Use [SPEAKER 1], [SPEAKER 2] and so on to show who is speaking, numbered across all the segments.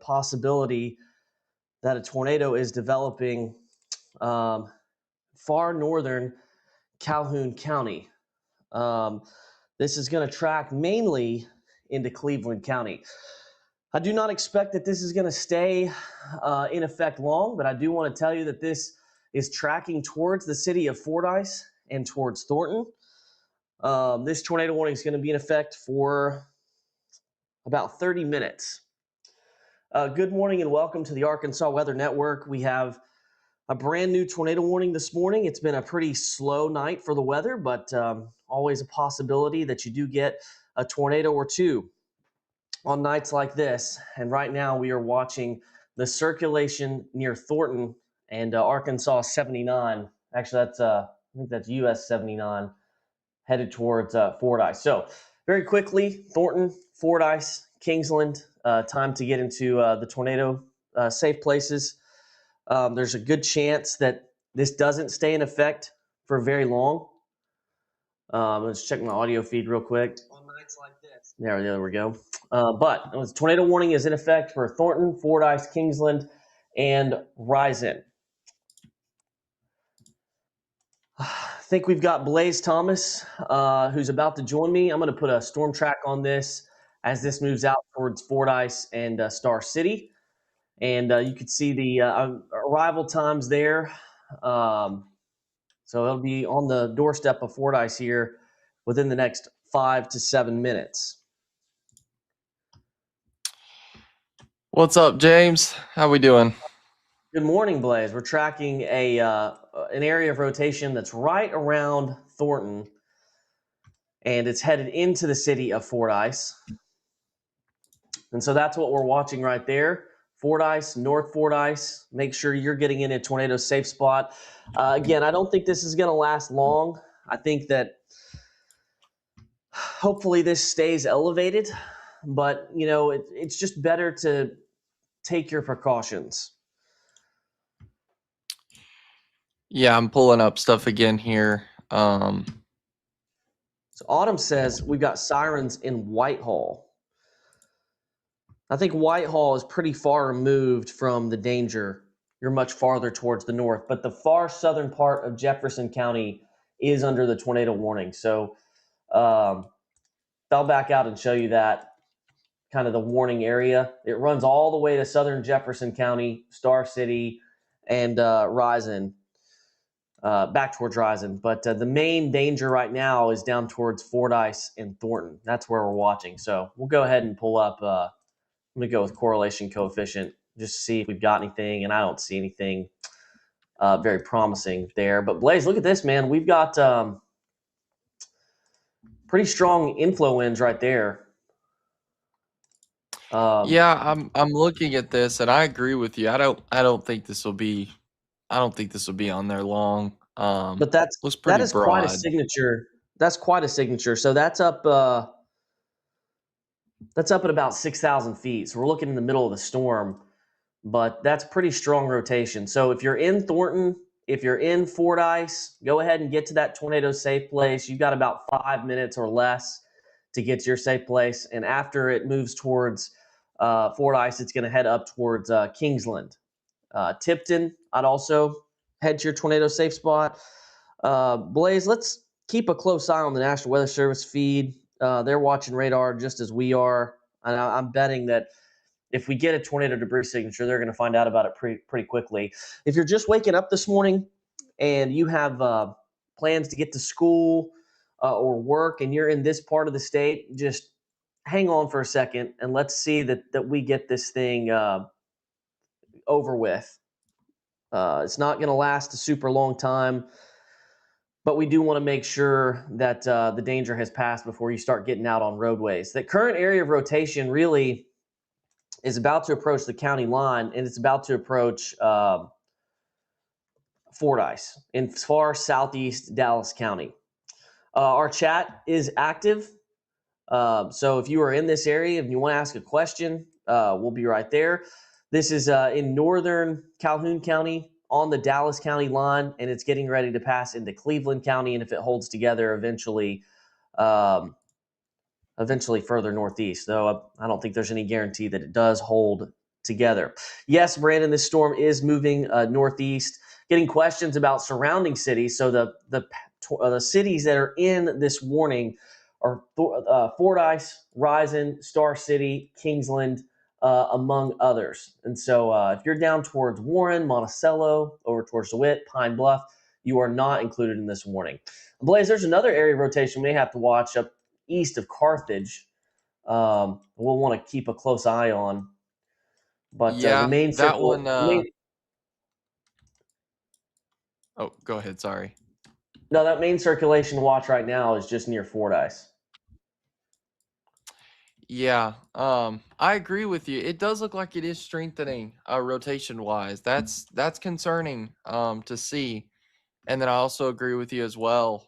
[SPEAKER 1] possibility that a tornado is developing far northern Calhoun County. This is going to track mainly into Cleveland County. I do not expect that this is going to stay in effect long, but I do want to tell you that this is tracking towards the city of Fordyce and towards Thornton. This tornado warning is going to be in effect for about 30 minutes. Good morning and welcome to the Arkansas Weather Network. We have a brand new tornado warning this morning. It's been a pretty slow night for the weather, but always a possibility that you do get a tornado or two on nights like this. And right now we are watching the circulation near Thornton and Arkansas 79. Actually, that's I think that's US 79 headed towards Fordyce. So very quickly, Thornton, Fordyce, Kingsland, time to get into the tornado safe places. There's a good chance that this doesn't stay in effect for very long. Let's check my audio feed real quick. On nights like this. There we go. But the tornado warning is in effect for Thornton, Fordyce, Kingsland, and Risen. I think we've got Blaze Thomas, who's about to join me. I'm going to put a storm track on this as this moves out towards Fordyce and Star City. And you can see the arrival times there. So it'll be on the doorstep of Fordyce here within the next 5 to 7 minutes.
[SPEAKER 2] What's up, James? How we doing?
[SPEAKER 1] Good morning, Blaze. We're tracking an area of rotation that's right around Thornton, and it's headed into the city of Fordyce. And so that's what we're watching right there. Fordyce, North Fordyce. Make sure you're getting in a tornado safe spot. Again, I don't think this is going to last long. I think that hopefully this stays elevated, but you know, it's just better to take your precautions.
[SPEAKER 2] Yeah, I'm pulling up stuff again here.
[SPEAKER 1] So Autumn says we've got sirens in Whitehall. I think Whitehall is pretty far removed from the danger. You're much farther towards the north, but the far southern part of Jefferson County is under the tornado warning. So I'll back out and show you that kind of the warning area. It runs all the way to southern Jefferson County, Star City, and Risen, back towards Risen. But the main danger right now is down towards Fordyce and Thornton. That's where we're watching. So we'll go ahead and pull up. I'm going to go with correlation coefficient just to see if we've got anything, and I don't see anything very promising there. But Blaze, look at this, man. We've got pretty strong inflow winds right there.
[SPEAKER 2] Yeah, I'm looking at this, and I agree with you. I don't think this will be on there long.
[SPEAKER 1] But that is
[SPEAKER 2] broad.
[SPEAKER 1] quite a signature. That's quite a signature. So that's up at about 6,000 feet. So we're looking in the middle of the storm, but that's pretty strong rotation. So if you're in Thornton, if you're in Fordyce, go ahead and get to that tornado safe place. You've got about 5 minutes or less to get to your safe place. And after it moves towards Fordyce, it's going to head up towards Kingsland. Tipton, I'd also head to your tornado safe spot. Blaze, let's keep a close eye on the National Weather Service feed. They're watching radar just as we are. And I'm betting that if we get a tornado debris signature, they're going to find out about it pretty quickly. If you're just waking up this morning and you have plans to get to school or work and you're in this part of the state, just hang on for a second and let's see that we get this thing over with. It's not going to last a super long time, but we do want to make sure that the danger has passed before you start getting out on roadways. The current area of rotation really is about to approach the county line, and it's about to approach Fordyce in far southeast Dallas County. Our chat is active, so if you are in this area and you want to ask a question, we'll be right there. This is in northern Calhoun County on the Dallas County line, and it's getting ready to pass into Cleveland County, and if it holds together, eventually further northeast. Though I don't think there's any guarantee that it does hold together. Yes, Brandon, this storm is moving northeast. Getting questions about surrounding cities. So the cities that are in this warning are Fordyce, Risen, Star City, Kingsland, among others. And so if you're down towards Warren, Monticello, over towards DeWitt, Pine Bluff, you are not included in this warning. Blaze, there's another area of rotation we may have to watch up east of Carthage. We'll want to keep a close eye on. But the
[SPEAKER 2] Yeah,
[SPEAKER 1] main
[SPEAKER 2] that one.
[SPEAKER 1] circle, the main,
[SPEAKER 2] Oh, go ahead. Sorry.
[SPEAKER 1] no, that main circulation watch right now is just near Fordyce.
[SPEAKER 2] Yeah, I agree with you. It does look like it is strengthening, rotation wise. That's concerning, to see. And then I also agree with you as well.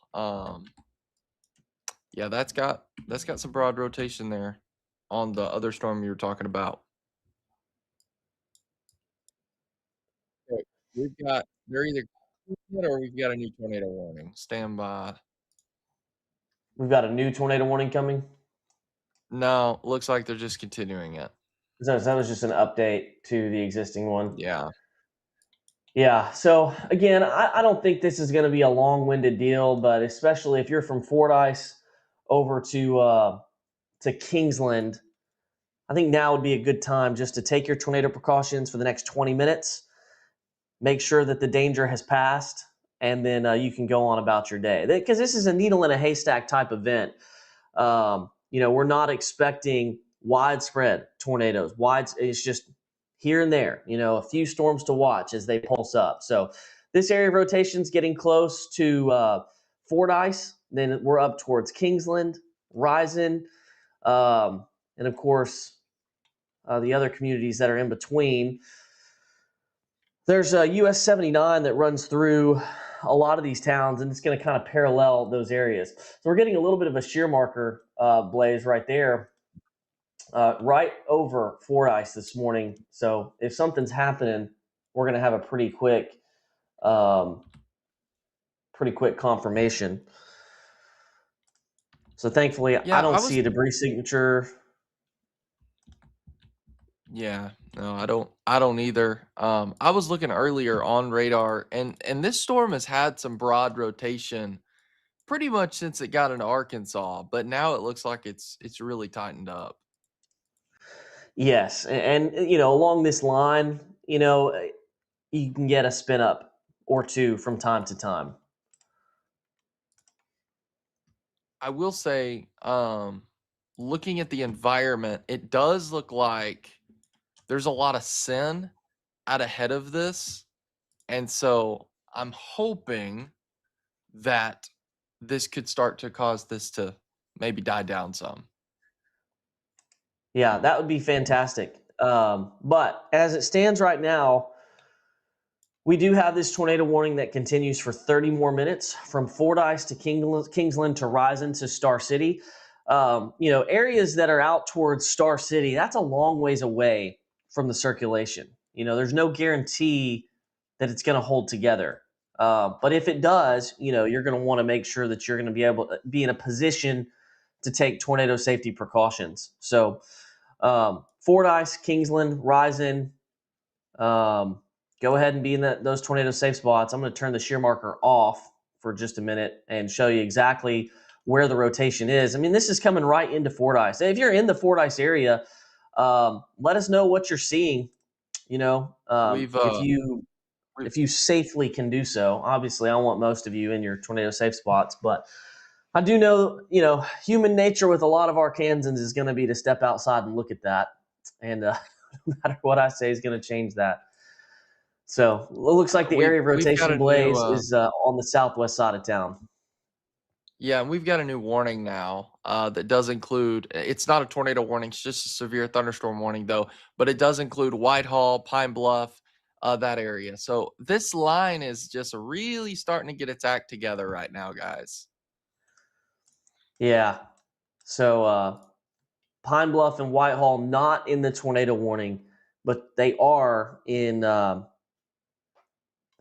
[SPEAKER 2] Yeah, that's got some broad rotation there on the other storm you were talking about. Okay, they're either or we've got a new tornado warning. Stand by.
[SPEAKER 1] We've got a new tornado warning coming.
[SPEAKER 2] No, looks like they're just continuing it.
[SPEAKER 1] So that was just an update to the existing one.
[SPEAKER 2] Yeah.
[SPEAKER 1] Yeah. So again, I don't think this is going to be a long-winded deal, but especially if you're from Fordyce over to Kingsland, I think now would be a good time just to take your tornado precautions for the next 20 minutes. Make sure that the danger has passed, and then you can go on about your day. Because this is a needle in a haystack type event. We're not expecting widespread tornadoes. It's just here and there. A few storms to watch as they pulse up. So this area of rotation is getting close to Fordyce. Then we're up towards Kingsland, Risen, and of course the other communities that are in between. There's a US 79 that runs through a lot of these towns, and it's going to kind of parallel those areas. So we're getting a little bit of a shear marker, Blaze, right there, right over Fordyce this morning. So if something's happening, we're going to have a pretty quick confirmation. So thankfully, I
[SPEAKER 2] Yeah,
[SPEAKER 1] don't see a debris signature.
[SPEAKER 2] Yeah, no, I don't either. I was looking earlier on radar, and this storm has had some broad rotation pretty much since it got into Arkansas, but now it looks like it's really tightened up.
[SPEAKER 1] Yes, and along this line, you can get a spin up or two from time to time.
[SPEAKER 2] I will say, looking at the environment, it does look like there's a lot of sin out ahead of this, and so I'm hoping that this could start to cause this to maybe die down some.
[SPEAKER 1] Yeah, that would be fantastic. But as it stands right now, we do have this tornado warning that continues for 30 more minutes from Fordyce to Kingsland to Risen to Star City. Areas that are out towards Star City, that's a long ways away from the circulation. There's no guarantee that it's going to hold together. But if it does, you're going to want to make sure that you're going to be able to be in a position to take tornado safety precautions. So, Fordyce, Kingsland, Risen, go ahead and be in those tornado safe spots. I'm going to turn the shear marker off for just a minute and show you exactly where the rotation is. I mean, this is coming right into Fordyce. If you're in the Fordyce area, let us know what you're seeing.
[SPEAKER 2] We've
[SPEAKER 1] If you safely can do so. Obviously, I want most of you in your tornado safe spots, but I do know, human nature with a lot of Arkansans is going to be to step outside and look at that. And no matter what I say is going to change that. So it looks like the area of
[SPEAKER 2] we've got
[SPEAKER 1] rotation,
[SPEAKER 2] a new
[SPEAKER 1] Blaze, is on the southwest side of town.
[SPEAKER 2] yeah, and we've got a new warning now that does include. It's not a tornado warning; it's just a severe thunderstorm warning, though. But it does include Whitehall, Pine Bluff, that area. So this line is just really starting to get its act together right now, guys.
[SPEAKER 1] Yeah. So Pine Bluff and Whitehall not in the tornado warning, but they are in that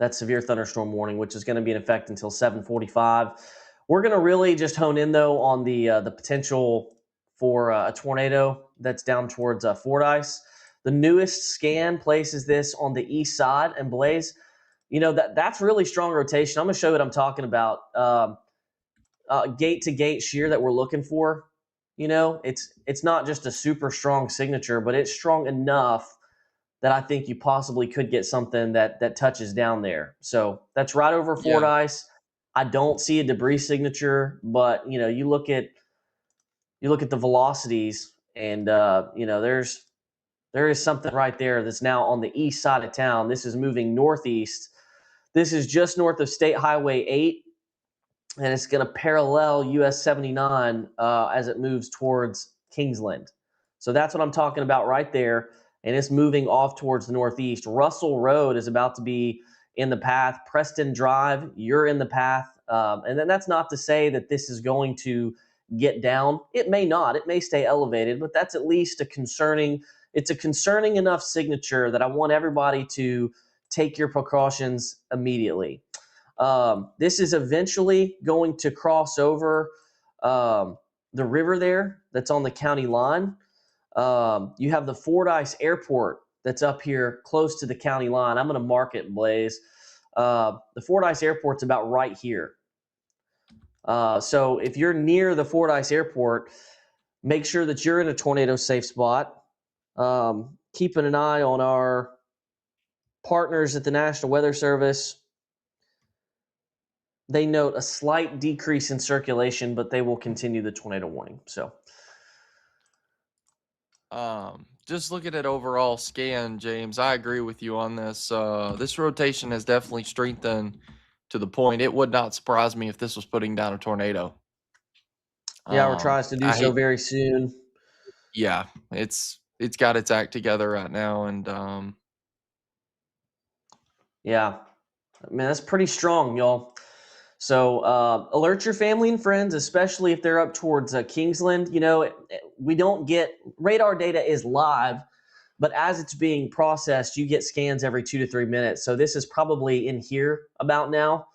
[SPEAKER 1] severe thunderstorm warning, which is going to be in effect until 7:45. We're going to really just hone in though on the potential for a tornado that's down towards Fordyce. The newest scan places this on the east side, and Blaze, that's really strong rotation. I'm going to show you what I'm talking about. Gate to gate shear that we're looking for. It's not just a super strong signature, but it's strong enough that I think you possibly could get something that touches down there. So that's right over
[SPEAKER 2] Yeah.
[SPEAKER 1] Fordyce. I don't see a debris signature, but you look at the velocities, and there is something right there that's now on the east side of town. This is moving northeast. This is just north of State Highway 8, and it's going to parallel US 79 as it moves towards Kingsland. So that's what I'm talking about right there, and it's moving off towards the northeast. Russell Road is about to be in the path. Preston Drive, you're in the path. And then that's not to say that this is going to get down. It may not. It may stay elevated, but that's at least it's a concerning enough signature that I want everybody to take your precautions immediately. This is eventually going to cross over the river there that's on the county line. You have the Fordyce Airport that's up here close to the county line. I'm going to mark it, Blaze. The Fordyce Airport's about right here. So if you're near the Fordyce Airport, make sure that you're in a tornado safe spot. Keeping an eye on our partners at the National Weather Service. They note a slight decrease in circulation, but they will continue the tornado warning. So,
[SPEAKER 2] just looking at overall scan, James, I agree with you on this. This rotation has definitely strengthened to the point it would not surprise me if this was putting down a tornado.
[SPEAKER 1] yeah, or tries to do
[SPEAKER 2] I
[SPEAKER 1] so
[SPEAKER 2] hate,
[SPEAKER 1] very soon.
[SPEAKER 2] yeah, it's got its act together right now, and
[SPEAKER 1] Yeah, I mean, that's pretty strong, y'all. So alert your family and friends, especially if they're up towards Kingsland. We don't get radar data is live, but as it's being processed, you get scans every 2 to 3 minutes. So this is probably in here about now,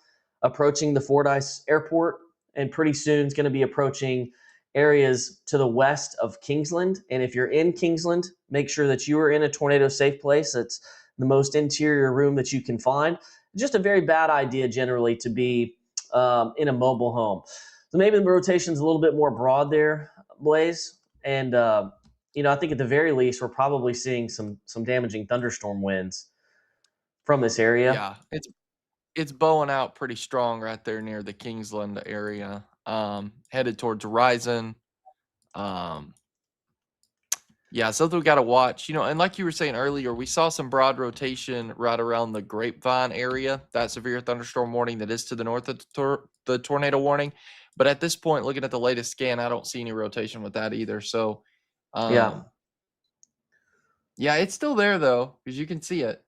[SPEAKER 1] approaching the Fordyce Airport, and pretty soon it's going to be approaching areas to the west of Kingsland. And if you're in Kingsland, make sure that you are in a tornado safe place. That's the most interior room that you can find. Just a very bad idea generally to be in a mobile home. So maybe the rotation's a little bit more broad there, Blaze. And I think at the very least we're probably seeing some damaging thunderstorm winds from this area.
[SPEAKER 2] yeah, it's bowing out pretty strong right there near the Kingsland area, headed towards Horizon. Um, Yeah, something we gotta watch, and like you were saying earlier, we saw some broad rotation right around the Grapevine area, that severe thunderstorm warning that is to the north of the tornado warning. But at this point, looking at the latest scan, I don't see any rotation with that either. So,
[SPEAKER 1] Yeah.
[SPEAKER 2] um, yeah, it's still there though, because you can see it.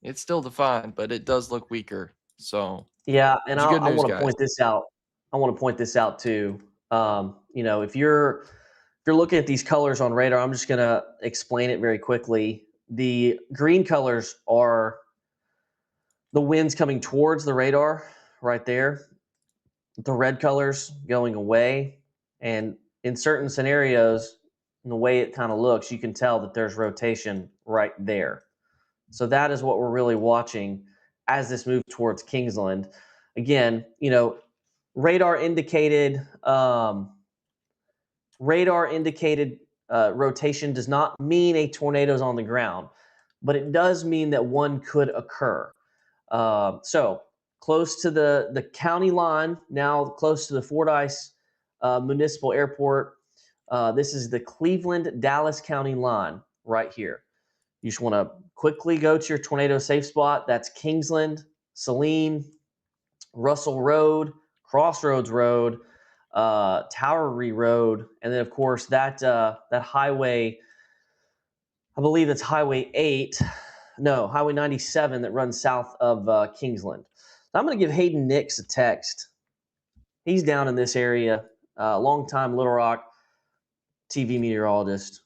[SPEAKER 2] It's still defined, but it does look weaker. So,
[SPEAKER 1] Yeah, and
[SPEAKER 2] it's good
[SPEAKER 1] I
[SPEAKER 2] news,
[SPEAKER 1] want to
[SPEAKER 2] guys.
[SPEAKER 1] point this out. I want to point this out too. If you're looking at these colors on radar, I'm just going to explain it very quickly. The green colors are the winds coming towards the radar right there. The red colors going away, and in certain scenarios, in the way it kind of looks, you can tell that there's rotation right there. So that is what we're really watching as this moves towards Kingsland. Again, radar indicated radar indicated rotation does not mean a tornado is on the ground, but it does mean that one could occur. So close to the county line, now close to the Fordyce Municipal Airport. This is the Cleveland-Dallas County line right here. You just want to quickly go to your tornado safe spot. That's Kingsland, Saline, Russell Road, Crossroads Road, Towery Road, and then of course that highway. I believe it's Highway 8. No, Highway 97 that runs south of Kingsland. So I'm going to give Hayden Nix a text. He's down in this area, longtime Little Rock TV meteorologist.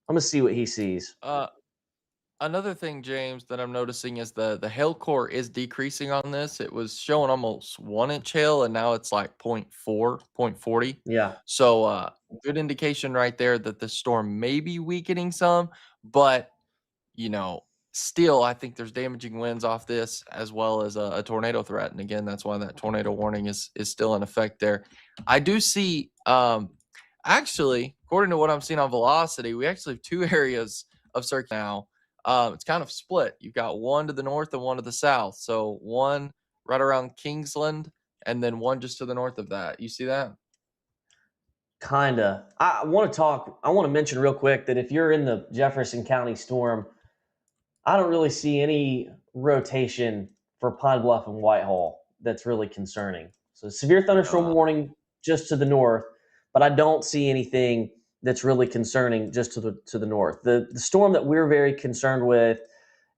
[SPEAKER 1] I'm going to see what he sees.
[SPEAKER 2] Uh, Another thing, James, that I'm noticing is the hail core is decreasing on this. It was showing almost 1 inch hail, and now it's like 0.4, 0.40.
[SPEAKER 1] Yeah.
[SPEAKER 2] So, good indication right there that the storm may be weakening some, but you know, still, I think there's damaging winds off this as well as a tornado threat. And again, that's why that tornado warning is still in effect there. I do see, actually, according to what I'm seeing on velocity, we actually have two areas of circulation now. It's kind of split. You've got one to the north and one to the south. So one right around Kingsland, and then one just to the north of that. You see that?
[SPEAKER 1] Kinda. I want to mention real quick that if you're in the Jefferson County storm, I don't really see any rotation for Pine Bluff and Whitehall that's really concerning. So severe thunderstorm
[SPEAKER 2] Uh,
[SPEAKER 1] warning just to the north, but I don't see anything that's really concerning just to the north. The storm that we're very concerned with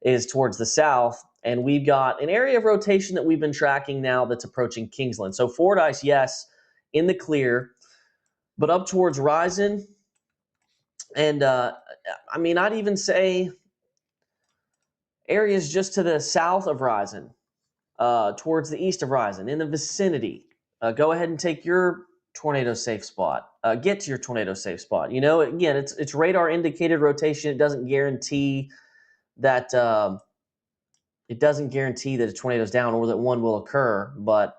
[SPEAKER 1] is towards the south, and we've got an area of rotation that we've been tracking now that's approaching Kingsland. So Fordyce, yes, in the clear, but up towards Risen, and I mean, I'd even say areas just to the south of Risen, towards the east of Risen, in the vicinity. Go ahead and take your tornado safe spot. Get to your tornado safe spot. You know, again, it's radar indicated rotation. It doesn't guarantee that a tornado's down or that one will occur, but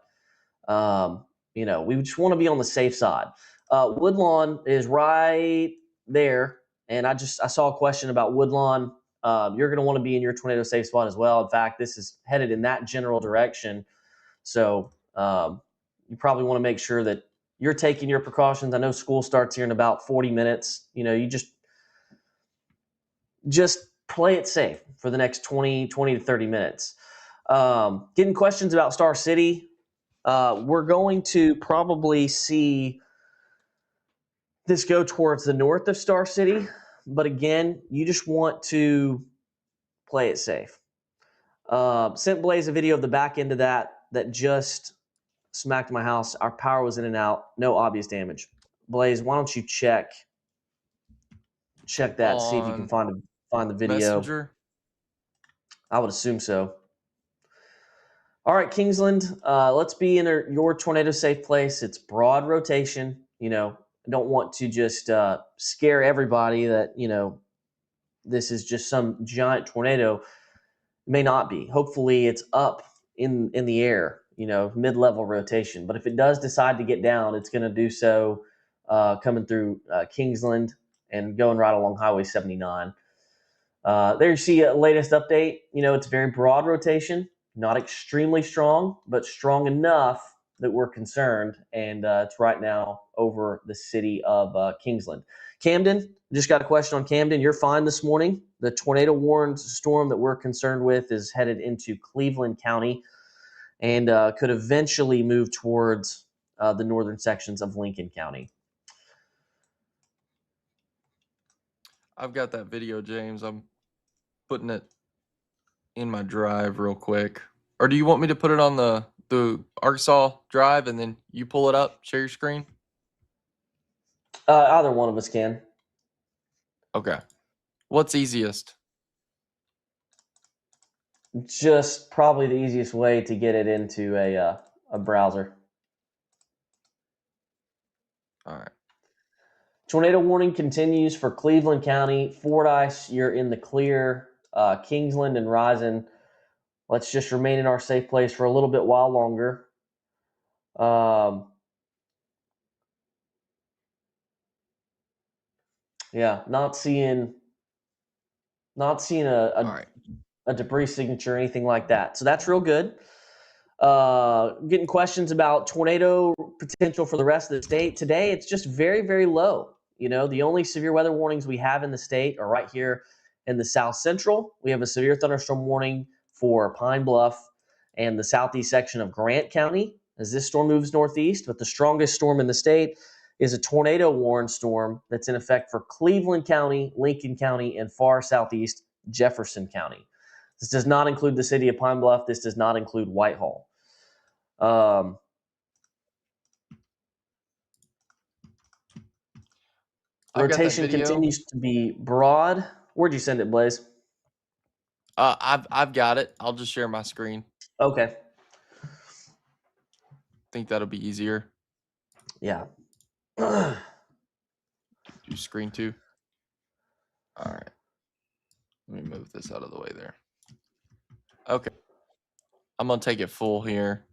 [SPEAKER 1] you know, we just want to be on the safe side. Woodlawn is right there, and I saw a question about Woodlawn. You're going to want to be in your tornado safe spot as well. In fact, this is headed in that general direction, so you probably want to make sure that you're taking your precautions. I know school starts here in about 40 minutes. You know, you just play it safe for the next 20 to 30 minutes. Getting questions about Star City. We're going to probably see this go towards the north of Star City, but again, you just want to play it safe. Sent Blaze a video of the back end of that just smacked my house. Our power was in and out, no obvious damage. Blaze, why don't you check that, see if you can
[SPEAKER 2] on
[SPEAKER 1] find the video.
[SPEAKER 2] Messenger.
[SPEAKER 1] I would assume so. All right, Kingsland, let's be in your tornado safe place. It's broad rotation. You know, I don't want to just scare everybody that, you know, this is just some giant tornado. It may not be. Hopefully, it's up in the air, you know, mid-level rotation. But if it does decide to get down, it's going to do so coming through Kingsland and going right along Highway 79. There you see a latest update. You know, it's very broad rotation, not extremely strong, but strong enough that we're concerned. And it's right now over the city of Kingsland. Camden, just got a question on Camden. You're fine this morning. The tornado warned storm that we're concerned with is headed into Cleveland County and could eventually move towards the northern sections of Lincoln County.
[SPEAKER 2] I've got that video, James. I'm putting it in my drive real quick. Or do you want me to put it on the Arkansas drive and then you pull it up, share your screen?
[SPEAKER 1] Either one of us can.
[SPEAKER 2] Okay. What's easiest?
[SPEAKER 1] Just probably the easiest way to get it into a browser.
[SPEAKER 2] All right.
[SPEAKER 1] Tornado warning continues for Cleveland County. Fordyce, you're in the clear. Kingsland and Risen, let's just remain in our safe place for a little bit while longer. Yeah, not seeing
[SPEAKER 2] All right.
[SPEAKER 1] a debris signature or anything like that. So that's real good. Getting questions about tornado potential for the rest of the state. Today, it's just very, very low. You know, the only severe weather warnings we have in the state are right here in the south central. We have a severe thunderstorm warning for Pine Bluff and the southeast section of Grant County as this storm moves northeast. But the strongest storm in the state is a tornado warned storm that's in effect for Cleveland County, Lincoln County, and far southeast Jefferson County. This does not include the city of Pine Bluff. This does not include Whitehall.
[SPEAKER 2] I've got that
[SPEAKER 1] Rotation
[SPEAKER 2] video.
[SPEAKER 1] continues to be broad. Where'd you send it, Blaze?
[SPEAKER 2] I've got it. I'll just share my screen.
[SPEAKER 1] Okay.
[SPEAKER 2] Think that'll be easier.
[SPEAKER 1] Yeah.
[SPEAKER 2] Do screen 2. All right. Let me move this out of the way there. Okay. I'm gonna take it full here.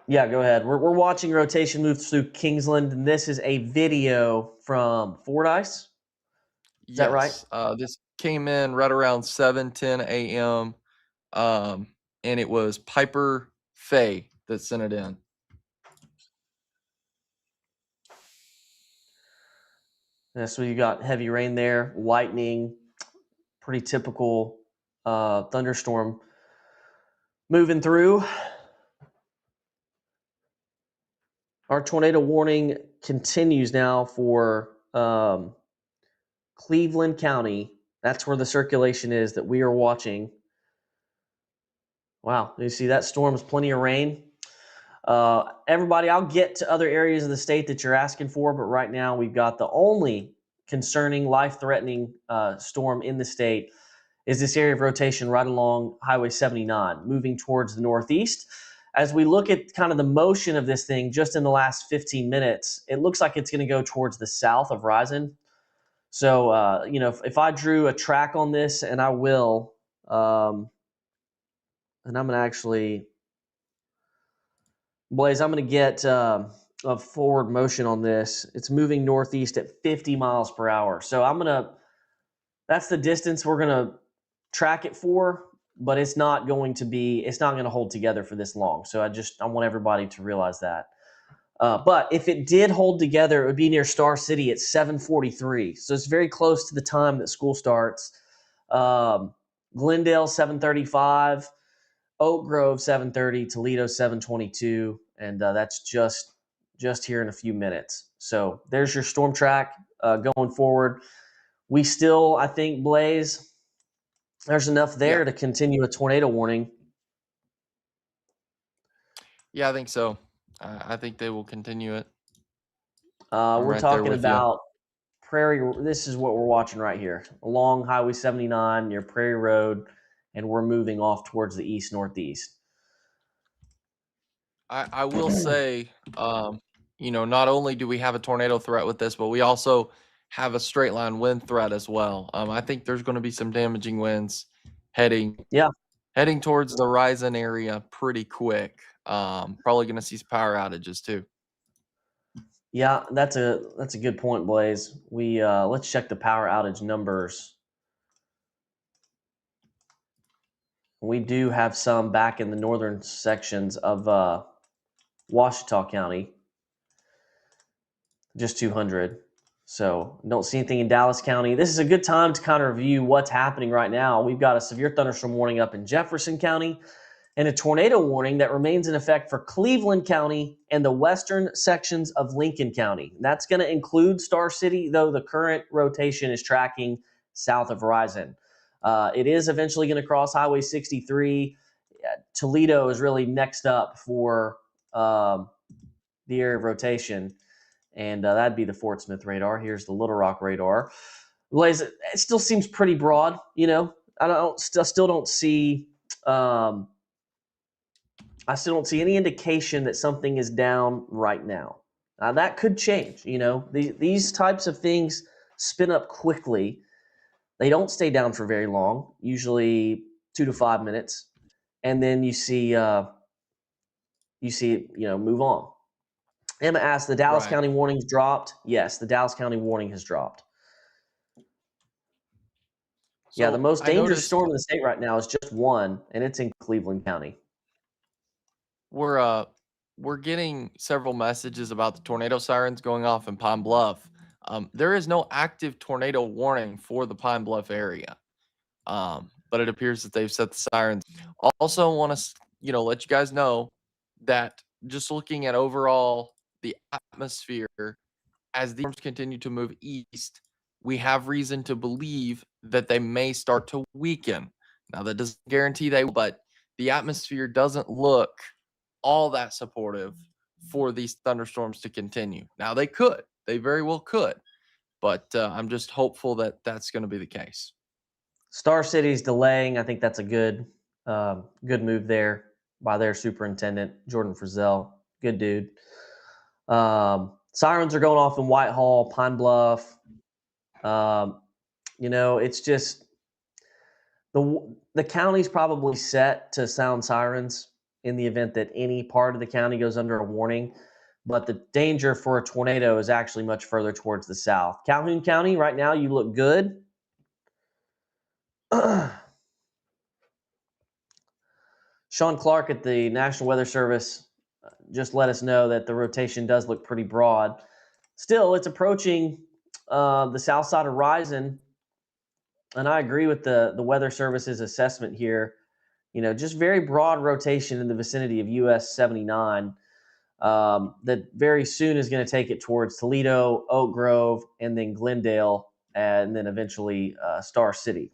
[SPEAKER 1] Yeah, go ahead. We're watching rotation move through Kingsland, and this is a video from Fordyce. Is that right?
[SPEAKER 2] Yes. This came in right around 7:10 a.m. And it was Piper Fay that sent it in.
[SPEAKER 1] Yeah, so you got heavy rain there, lightning, pretty typical thunderstorm moving through. Our tornado warning continues now for Cleveland County. That's where the circulation is that we are watching. Wow, you see that storm is plenty of rain. Everybody, I'll get to other areas of the state that you're asking for, but right now we've got the only concerning, life-threatening storm in the state is this area of rotation right along Highway 79, moving towards the northeast. As we look at kind of the motion of this thing just in the last 15 minutes, it looks like it's going to go towards the south of Rison. So, if I drew a track on this, and I will, and I'm going to actually, Blaze, I'm going to get a forward motion on this. It's moving northeast at 50 miles per hour. So that's the distance we're going to track it for, but it's not going to hold together for this long. So I want everybody to realize that. But if it did hold together, it would be near Star City at 7:43. So it's very close to the time that school starts. Glendale 7:35, Oak Grove 7:30, Toledo 7:22, and that's just here in a few minutes. So there's your storm track going forward. We still, I think, Blaze, there's enough there to continue a tornado warning.
[SPEAKER 2] Yeah, I think so. I think they will continue it.
[SPEAKER 1] We're
[SPEAKER 2] right there
[SPEAKER 1] talking
[SPEAKER 2] with you.
[SPEAKER 1] about Prairie. This is what we're watching right here along Highway 79 near Prairie Road, and we're moving off towards the east northeast.
[SPEAKER 2] I will say, not only do we have a tornado threat with this, but we also have a straight line wind threat as well. I think there's going to be some damaging winds heading towards the Rison area pretty quick. Probably going to see some power outages too.
[SPEAKER 1] Yeah, that's a good point, Blaze. We let's check the power outage numbers. We do have some back in the northern sections of Ouachita County, just 200. So don't see anything in Dallas County. This is a good time to kind of review what's happening right now. We've got a severe thunderstorm warning up in Jefferson County and a tornado warning that remains in effect for Cleveland County and the western sections of Lincoln County. That's going to include Star City, though the current rotation is tracking south of Rison. It is eventually going to cross Highway 63. Toledo is really next up for the area of rotation, and that'd be the Fort Smith radar. Here's the Little Rock radar. Blaze, it still seems pretty broad. I still don't see. I still don't see any indication that something is down right now. That could change. These types of things spin up quickly. They don't stay down for very long, usually 2 to 5 minutes, and then you see it, move on. Emma asked, the Dallas County warning's dropped? Yes, the Dallas County warning has dropped. So the most dangerous storm in the state right now is just one, and it's in Cleveland County.
[SPEAKER 2] We're getting several messages about the tornado sirens going off in Pine Bluff. There is no active tornado warning for the Pine Bluff area, but it appears that they've set the sirens. Also, want to let you guys know that just looking at overall the atmosphere as the storms continue to move east, we have reason to believe that they may start to weaken. Now, that doesn't guarantee they will, but the atmosphere doesn't look all that supportive for these thunderstorms to continue. Now, they very well could, but I'm just hopeful that that's going to be the case.
[SPEAKER 1] Star City's delaying. I think that's a good move there by their superintendent, Jordan Frizzell. Good dude. Sirens are going off in Whitehall, Pine Bluff. It's just the county's probably set to sound sirens in the event that any part of the county goes under a warning. But the danger for a tornado is actually much further towards the south. Calhoun County, right now, you look good. Sean Clark at the National Weather Service just let us know that the rotation does look pretty broad. Still, it's approaching the south side horizon, and I agree with the Weather Service's assessment here. Just very broad rotation in the vicinity of US 79 that very soon is going to take it towards Toledo, Oak Grove, and then Glendale, and then eventually Star City.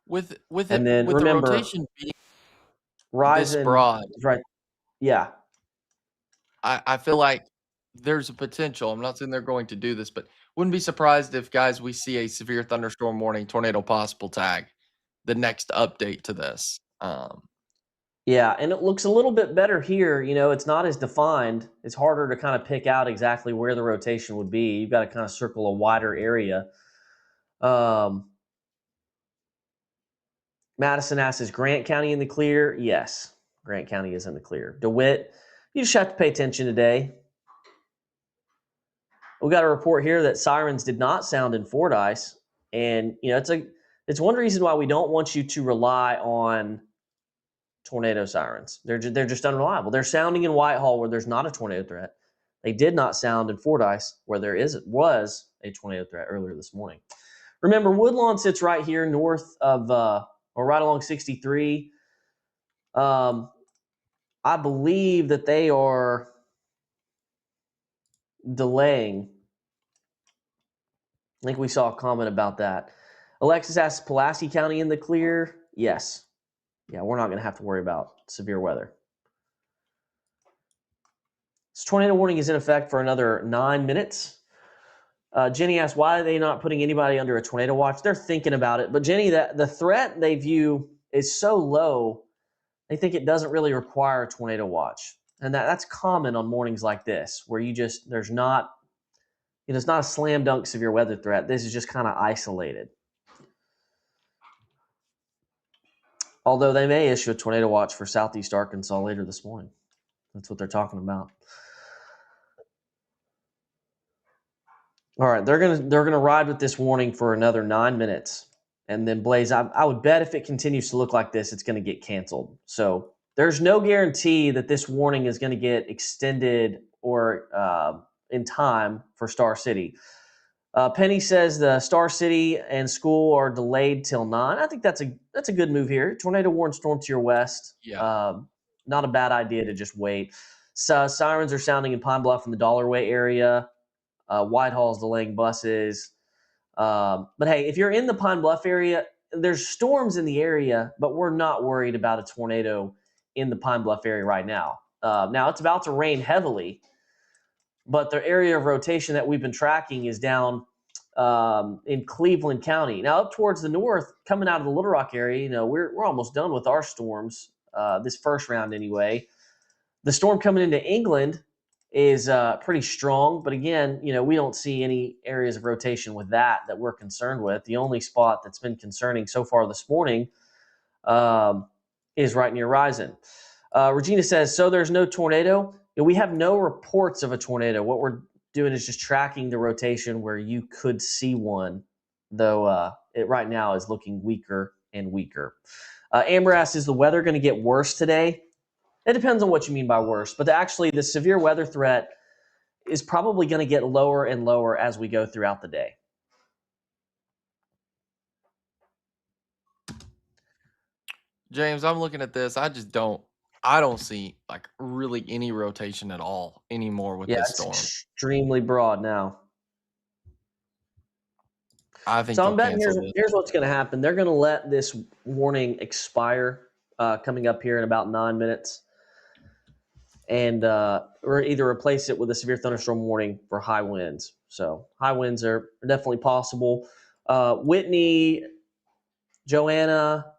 [SPEAKER 2] With
[SPEAKER 1] And then
[SPEAKER 2] the
[SPEAKER 1] remember,
[SPEAKER 2] rotation being this
[SPEAKER 1] Ryzen,
[SPEAKER 2] broad,
[SPEAKER 1] right? Yeah,
[SPEAKER 2] I feel like there's a potential. I'm not saying they're going to do this, but wouldn't be surprised if, guys, we see a severe thunderstorm warning, tornado possible tag, the next update to this.
[SPEAKER 1] yeah, and it looks a little bit better here. It's not as defined. It's harder to kind of pick out exactly where the rotation would be. You've got to kind of circle a wider area. Madison asks, is Grant County in the clear? Yes, Grant County is in the clear. DeWitt, you just have to pay attention today. We got a report here that sirens did not sound in Fordyce, and it's one reason why we don't want you to rely on tornado sirens. They're just unreliable. They're sounding in Whitehall where there's not a tornado threat. They did not sound in Fordyce where was a tornado threat earlier this morning. Remember, Woodlawn sits right here north of or right along 63. I believe that they are delaying. I think we saw a comment about that. Alexis asks, Pulaski County in the clear? Yes. Yeah, we're not going to have to worry about severe weather. This tornado warning is in effect for another 9 minutes. Jenny asks, why are they not putting anybody under a tornado watch? They're thinking about it. But Jenny, the threat they view is so low, they think it doesn't really require a tornado watch. And that's common on mornings like this, where there's not, it's not a slam dunk severe weather threat. This is just kind of isolated. Although they may issue a tornado watch for southeast Arkansas later this morning. That's what they're talking about. All right, they're gonna ride with this warning for another 9 minutes, and then Blaze, I would bet if it continues to look like this, it's going to get canceled. So there's no guarantee that this warning is going to get extended or in time for Star City. Penny says the Star City and school are delayed till 9. I think that's a good move here. Tornado warning storm to your west.
[SPEAKER 2] Yeah.
[SPEAKER 1] Not a bad idea to just wait. So, sirens are sounding in Pine Bluff in the Dollarway area. Whitehall's delaying buses. But hey, if you're in the Pine Bluff area, there's storms in the area, but we're not worried about a tornado in the Pine Bluff area right now. Now, it's about to rain heavily, but the area of rotation that we've been tracking is down in Cleveland County. Now, up towards the north, coming out of the Little Rock area, we're almost done with our storms this first round anyway. The storm coming into England is pretty strong, but again, we don't see any areas of rotation with that we're concerned with. The only spot that's been concerning so far this morning is right near Ryzen. Regina says, so there's no tornado? We have no reports of a tornado. What we're doing is just tracking the rotation where you could see one, though it right now is looking weaker and weaker. Amber asks, is the weather going to get worse today? It depends on what you mean by worse, but actually the severe weather threat is probably going to get lower and lower as we go throughout the day.
[SPEAKER 2] James, I'm looking at this. I don't see like really any rotation at all anymore with this
[SPEAKER 1] It's
[SPEAKER 2] storm.
[SPEAKER 1] extremely broad now.
[SPEAKER 2] I think
[SPEAKER 1] so I'm betting
[SPEAKER 2] here's
[SPEAKER 1] what's going to happen. They're going to let this warning expire coming up here in about 9 minutes, and or either replace it with a severe thunderstorm warning for high winds. So high winds are definitely possible. Whitney, Joanna,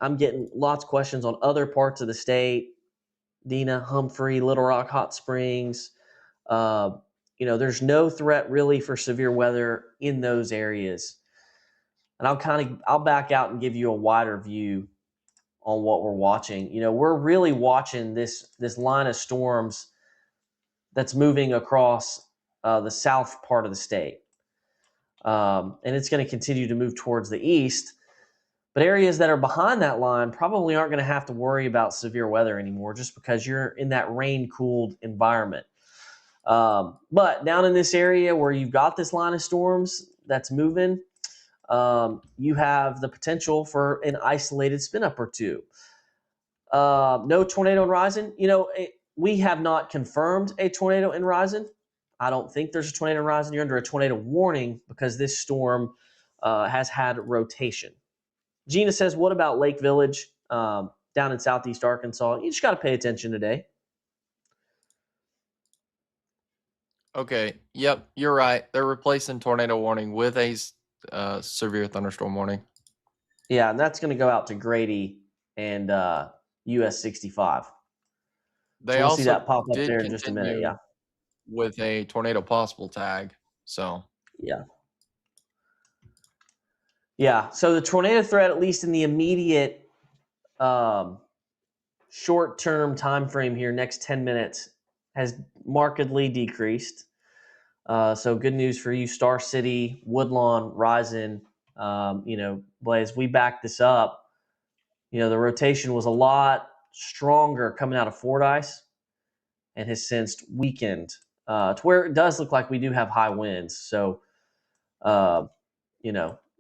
[SPEAKER 1] I'm getting lots of questions on other parts of the state. Dina, Humphrey, Little Rock, Hot Springs. There's no threat really for severe weather in those areas. And I'll back out and give you a wider view on what we're watching. We're really watching this line of storms that's moving across the south part of the state. And it's going to continue to move towards the east. But areas that are behind that line probably aren't going to have to worry about severe weather anymore just because you're in that rain-cooled environment. But down in this area where you've got this line of storms that's moving, you have the potential for an isolated spin-up or two. No tornado in Rising. We have not confirmed a tornado in Rising. I don't think there's a tornado in Rising. You're under a tornado warning because this storm has had rotation. Gina says, what about Lake Village down in southeast Arkansas? You just got to pay attention today.
[SPEAKER 2] Okay. Yep, you're right. They're replacing tornado warning with a severe thunderstorm warning.
[SPEAKER 1] Yeah, and that's going to go out to Grady and US 65.
[SPEAKER 2] They
[SPEAKER 1] we'll
[SPEAKER 2] also
[SPEAKER 1] see that pop up
[SPEAKER 2] did
[SPEAKER 1] there in just a minute. Yeah.
[SPEAKER 2] With a tornado possible tag. So
[SPEAKER 1] yeah. So the tornado threat, at least in the immediate short-term time frame here, next 10 minutes, has markedly decreased. So good news for you, Star City, Woodlawn, Rising. Blaze, we backed this up. The rotation was a lot stronger coming out of Fordyce and has since weakened to where it does look like we do have high winds. So,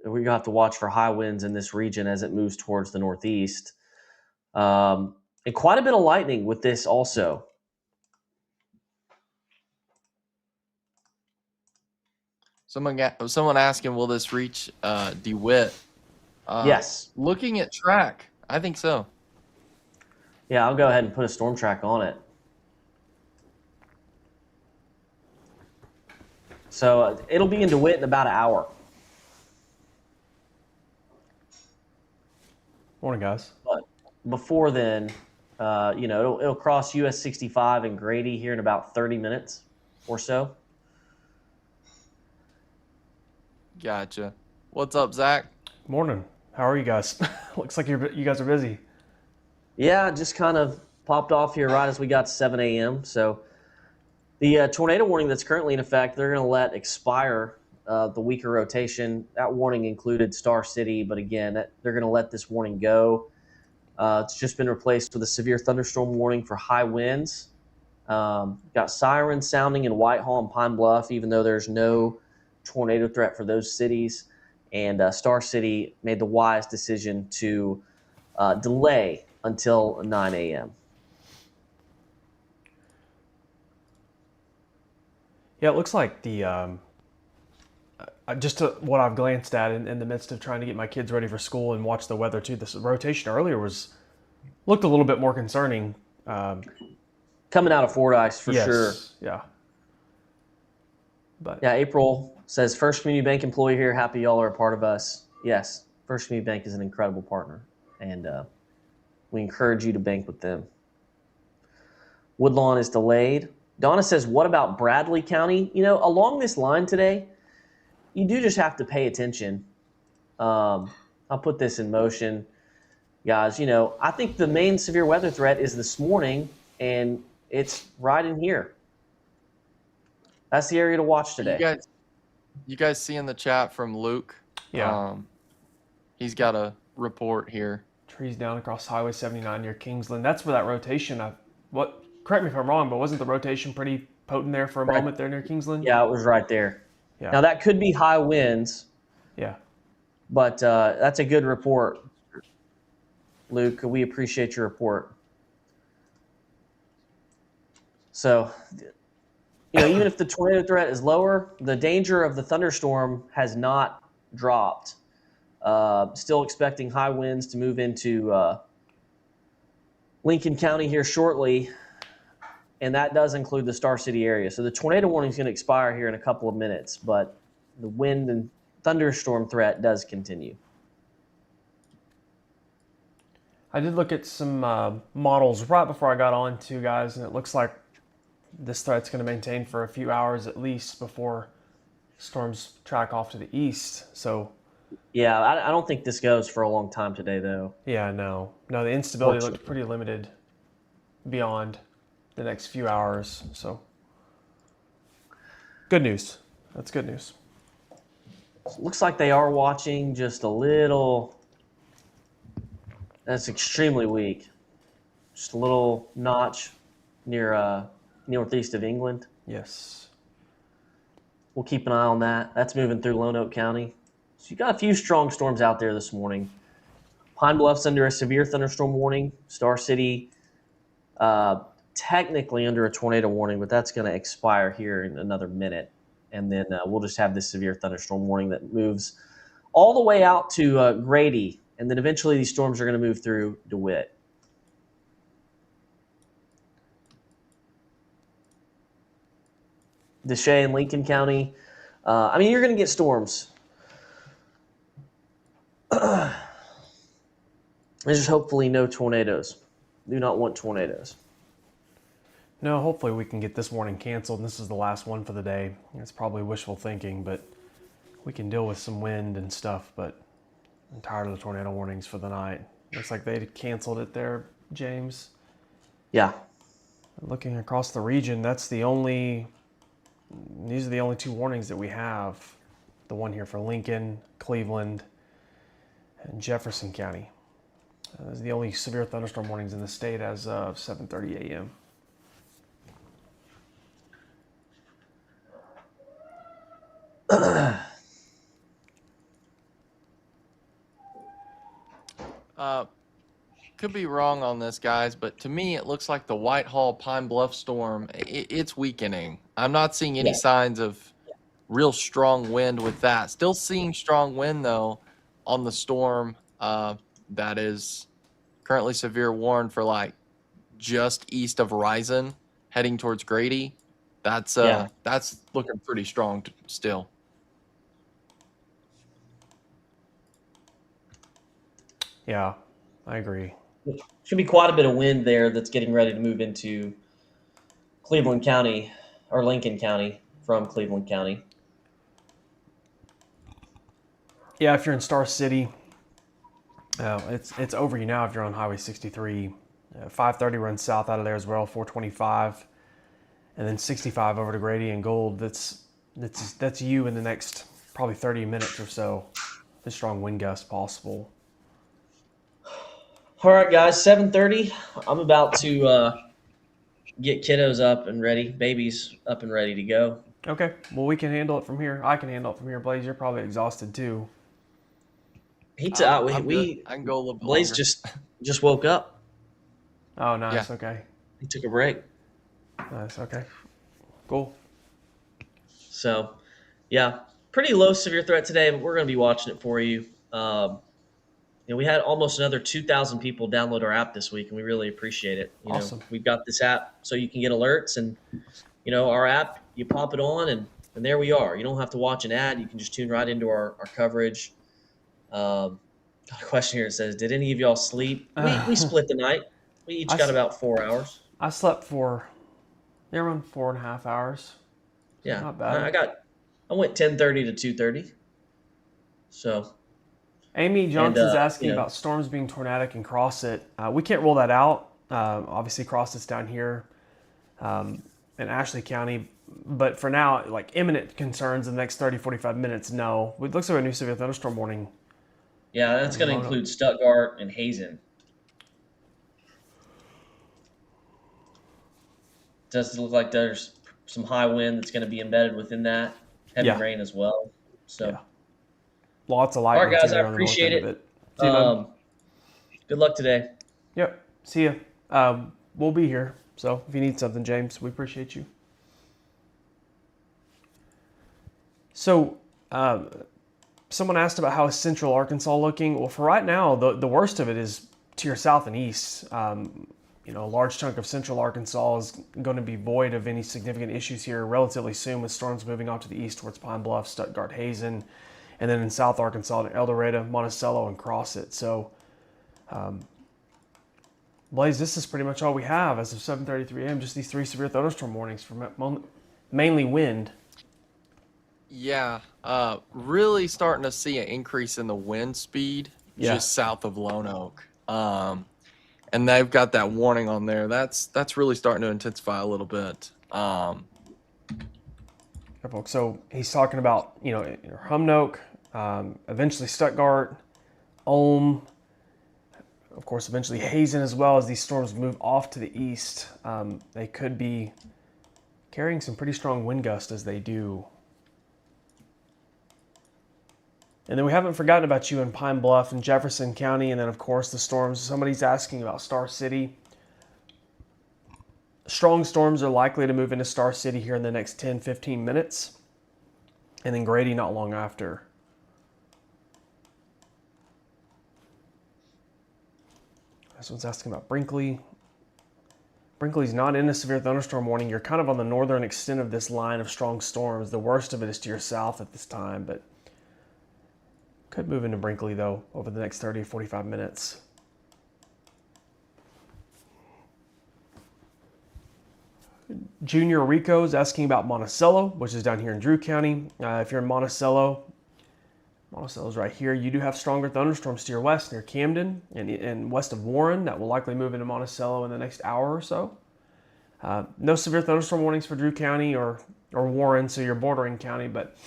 [SPEAKER 1] we're going to have to watch for high winds in this region as it moves towards the northeast. And quite a bit of lightning with this also.
[SPEAKER 2] Someone asking, will this reach DeWitt?
[SPEAKER 1] Yes.
[SPEAKER 2] Looking at track, I think so.
[SPEAKER 1] Yeah, I'll go ahead and put a storm track on it. So it'll be in DeWitt in about an hour.
[SPEAKER 3] Morning, guys.
[SPEAKER 1] But before then, it'll cross US 65 and Grady here in about 30 minutes or so.
[SPEAKER 2] Gotcha. What's up, Zach?
[SPEAKER 3] Morning. How are you guys? Looks like you guys are busy.
[SPEAKER 1] Yeah, just kind of popped off here right as we got to 7 a.m. So the tornado warning that's currently in effect, they're going to let expire the weaker rotation. That warning included Star City, but again, they're going to let this warning go. It's just been replaced with a severe thunderstorm warning for high winds. Got sirens sounding in Whitehall and Pine Bluff, even though there's no tornado threat for those cities. And Star City made the wise decision to delay until 9 a.m.
[SPEAKER 3] Yeah, it looks like the just what I've glanced at in the midst of trying to get my kids ready for school and watch the weather too. This rotation earlier looked a little bit more concerning.
[SPEAKER 1] Coming out of Fordyce for sure.
[SPEAKER 3] Yeah. But
[SPEAKER 1] yeah, April says, First Community Bank employee here. Happy y'all are a part of us. Yes, First Community Bank is an incredible partner, and we encourage you to bank with them. Woodlawn is delayed. Donna says, what about Bradley County? Along this line today, you do just have to pay attention. I'll put this in motion. Guys, I think the main severe weather threat is this morning, and it's right in here. That's the area to watch today.
[SPEAKER 2] You guys see in the chat from Luke?
[SPEAKER 3] Yeah.
[SPEAKER 2] He's got a report here.
[SPEAKER 3] Trees down across Highway 79 near Kingsland. That's where that rotation, correct me if I'm wrong, but wasn't the rotation pretty potent there for a moment there near Kingsland?
[SPEAKER 1] Yeah, it was right there.
[SPEAKER 3] Yeah.
[SPEAKER 1] Now, that could be high winds.
[SPEAKER 3] Yeah.
[SPEAKER 1] But that's a good report, Luke. We appreciate your report. So, even if the tornado threat is lower, the danger of the thunderstorm has not dropped. Still expecting high winds to move into Lincoln County here shortly, and that does include the Star City area. So the tornado warning is going to expire here in a couple of minutes, but the wind and thunderstorm threat does continue.
[SPEAKER 3] I did look at some models right before I got on too, guys, and it looks like this threat's going to maintain for a few hours at least before storms track off to the east. So
[SPEAKER 1] Yeah, I don't think this goes for a long time today, though.
[SPEAKER 3] yeah, no, the instability looked pretty limited beyond the next few hours. So good news. That's good news.
[SPEAKER 1] Looks like they are watching just a little. That's extremely weak. Just a little notch near northeast of England.
[SPEAKER 3] Yes.
[SPEAKER 1] We'll keep an eye on that. That's moving through Lone Oak County. So you got a few strong storms out there this morning. Pine Bluff's under a severe thunderstorm warning. Star City technically under a tornado warning, but that's going to expire here in another minute. And then we'll just have this severe thunderstorm warning that moves all the way out to Grady. And then eventually these storms are going to move through DeWitt. Deshay and Lincoln County. I mean, you're going to get storms. There's just hopefully no tornadoes. Do not want tornadoes.
[SPEAKER 3] No, hopefully we can get this warning canceled. This is the last one for the day. It's probably wishful thinking, but we can deal with some wind and stuff, but I'm tired of the tornado warnings for the night. Looks like they canceled it there, James.
[SPEAKER 1] Yeah.
[SPEAKER 3] Looking across the region, these are the only two warnings that we have. The one here for Lincoln, Cleveland, and Jefferson County. Those are the only severe thunderstorm warnings in the state as of 7:30 a.m.
[SPEAKER 2] Could be wrong on this, guys, but to me it looks like the Whitehall Pine Bluff storm, it's weakening. I'm not seeing any signs of real strong wind with that. Still seeing strong wind though on the storm that is currently severe warned for like just east of Rison heading towards Grady. That's looking pretty strong still.
[SPEAKER 3] Yeah, I agree.
[SPEAKER 1] Should be quite a bit of wind there that's getting ready to move into Cleveland County or Lincoln County from Cleveland County.
[SPEAKER 3] Yeah, if you're in Star City, it's over you now if you're on Highway 63. 530 runs south out of there as well, 425. And then 65 over to Grady and Gold. That's you in the next probably 30 minutes or so. The strong wind gust possible.
[SPEAKER 1] All right, guys, 7:30. I'm about to get kiddos up and ready, babies up and ready to go.
[SPEAKER 3] Okay, well, we can handle it from here. I can handle it from here. Blaze, you're probably exhausted too.
[SPEAKER 2] I can go a little bit
[SPEAKER 1] Blaze
[SPEAKER 2] longer.
[SPEAKER 1] just woke up.
[SPEAKER 3] Oh, nice.
[SPEAKER 2] Yeah.
[SPEAKER 3] Okay.
[SPEAKER 1] He took a break.
[SPEAKER 3] Nice. Okay. Cool.
[SPEAKER 1] So, yeah, pretty low severe threat today, but we're going to be watching it for you. We had almost another 2,000 people download our app this week, and we really appreciate it.
[SPEAKER 3] Awesome.
[SPEAKER 1] We've got this app so you can get alerts, and our app, you pop it on, and there we are. You don't have to watch an ad. You can just tune right into our coverage. Got a question here that says, did any of y'all sleep? We split the night. We each got about 4 hours.
[SPEAKER 3] I slept for around 4.5 hours.
[SPEAKER 1] Yeah,
[SPEAKER 3] not bad.
[SPEAKER 1] I went 10:30 to 2:30. So.
[SPEAKER 3] Amy Johnson's asking about storms being tornadic and Crossit. We can't rule that out. Obviously, Crossit's down here in Ashley County. But for now, like imminent concerns in the next 30, 45 minutes, no. It looks like a new severe thunderstorm warning.
[SPEAKER 1] Yeah, that's going to include Stuttgart and Hazen. Does look like there's some high wind that's going to be embedded within that. Heavy rain as well. So.
[SPEAKER 3] Yeah. Lots of lightning.
[SPEAKER 1] All right, guys, I appreciate it.
[SPEAKER 3] See you,
[SPEAKER 1] good luck today.
[SPEAKER 3] Yep. See ya. We'll be here. So if you need something, James, we appreciate you. So someone asked about how is Central Arkansas looking. Well, for right now, the worst of it is to your south and east. a large chunk of central Arkansas is going to be void of any significant issues here relatively soon, with storms moving off to the east towards Pine Bluff, Stuttgart, Hazen, and then in South Arkansas to El Dorado, Monticello, and Crossett. So, Blaze, this is pretty much all we have as of 7:33 a.m. Just these 3 severe thunderstorm warnings for mainly wind.
[SPEAKER 2] Yeah, really starting to see an increase in the wind speed just south of Lone Oak. And they've got that warning on there. That's really starting to intensify a little bit.
[SPEAKER 3] So he's talking about, Humnoke, eventually Stuttgart, Ulm, of course, eventually Hazen as well. As these storms move off to the east, they could be carrying some pretty strong wind gusts as they do. And then we haven't forgotten about you in Pine Bluff and Jefferson County, and then of course the storms. Somebody's asking about Star City. Strong storms are likely to move into Star City here in the next 10-15 minutes, and then Grady not long after. This one's asking about Brinkley. Brinkley's not in a severe thunderstorm warning. You're kind of on the northern extent of this line of strong storms. The worst of it is to your south at this time, but could move into Brinkley, though, over the next 30 to 45 minutes. Junior Rico's asking about Monticello, which is down here in Drew County. If you're in Monticello's right here. You do have stronger thunderstorms to your west near Camden and west of Warren that will likely move into Monticello in the next hour or so. No severe thunderstorm warnings for Drew County or Warren, so you're bordering county, but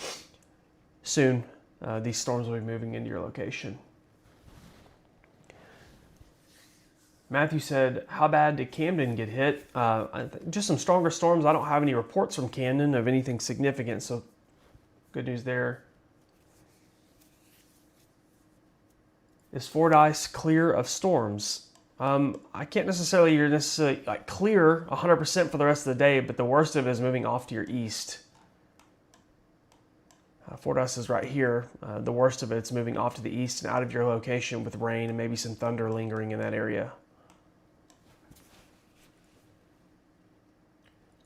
[SPEAKER 3] soon these storms will be moving into your location. Matthew said, how bad did Camden get hit? Just some stronger storms. I don't have any reports from Camden of anything significant, so good news there. Is Fordyce clear of storms? I can't necessarily, you're necessarily like clear 100% for the rest of the day, but the worst of it is moving off to your east. Fordyce is right here. The worst of it's moving off to the east and out of your location with rain and maybe some thunder lingering in that area.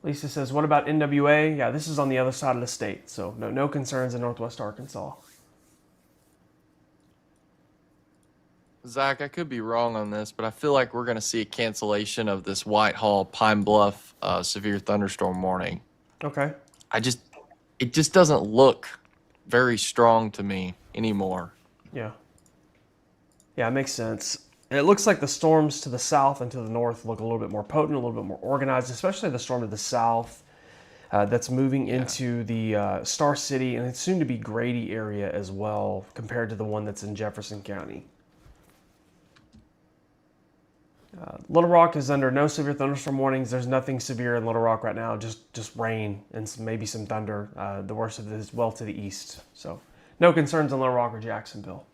[SPEAKER 3] Lisa says, what about NWA? Yeah, this is on the other side of the state, so no concerns in northwest Arkansas.
[SPEAKER 2] Zach, I could be wrong on this, but I feel like we're going to see a cancellation of this Whitehall Pine Bluff severe thunderstorm warning.
[SPEAKER 3] Okay.
[SPEAKER 2] It just doesn't look very strong to me anymore.
[SPEAKER 3] Yeah. Yeah, it makes sense. And it looks like the storms to the south and to the north look a little bit more potent, a little bit more organized, especially the storm to the south that's moving into the Star City and it's soon to be Grady area as well compared to the one that's in Jefferson County. Little Rock is under no severe thunderstorm warnings. There's nothing severe in Little Rock right now, just rain and maybe some thunder. The worst of it is well to the east. So no concerns in Little Rock or Jacksonville.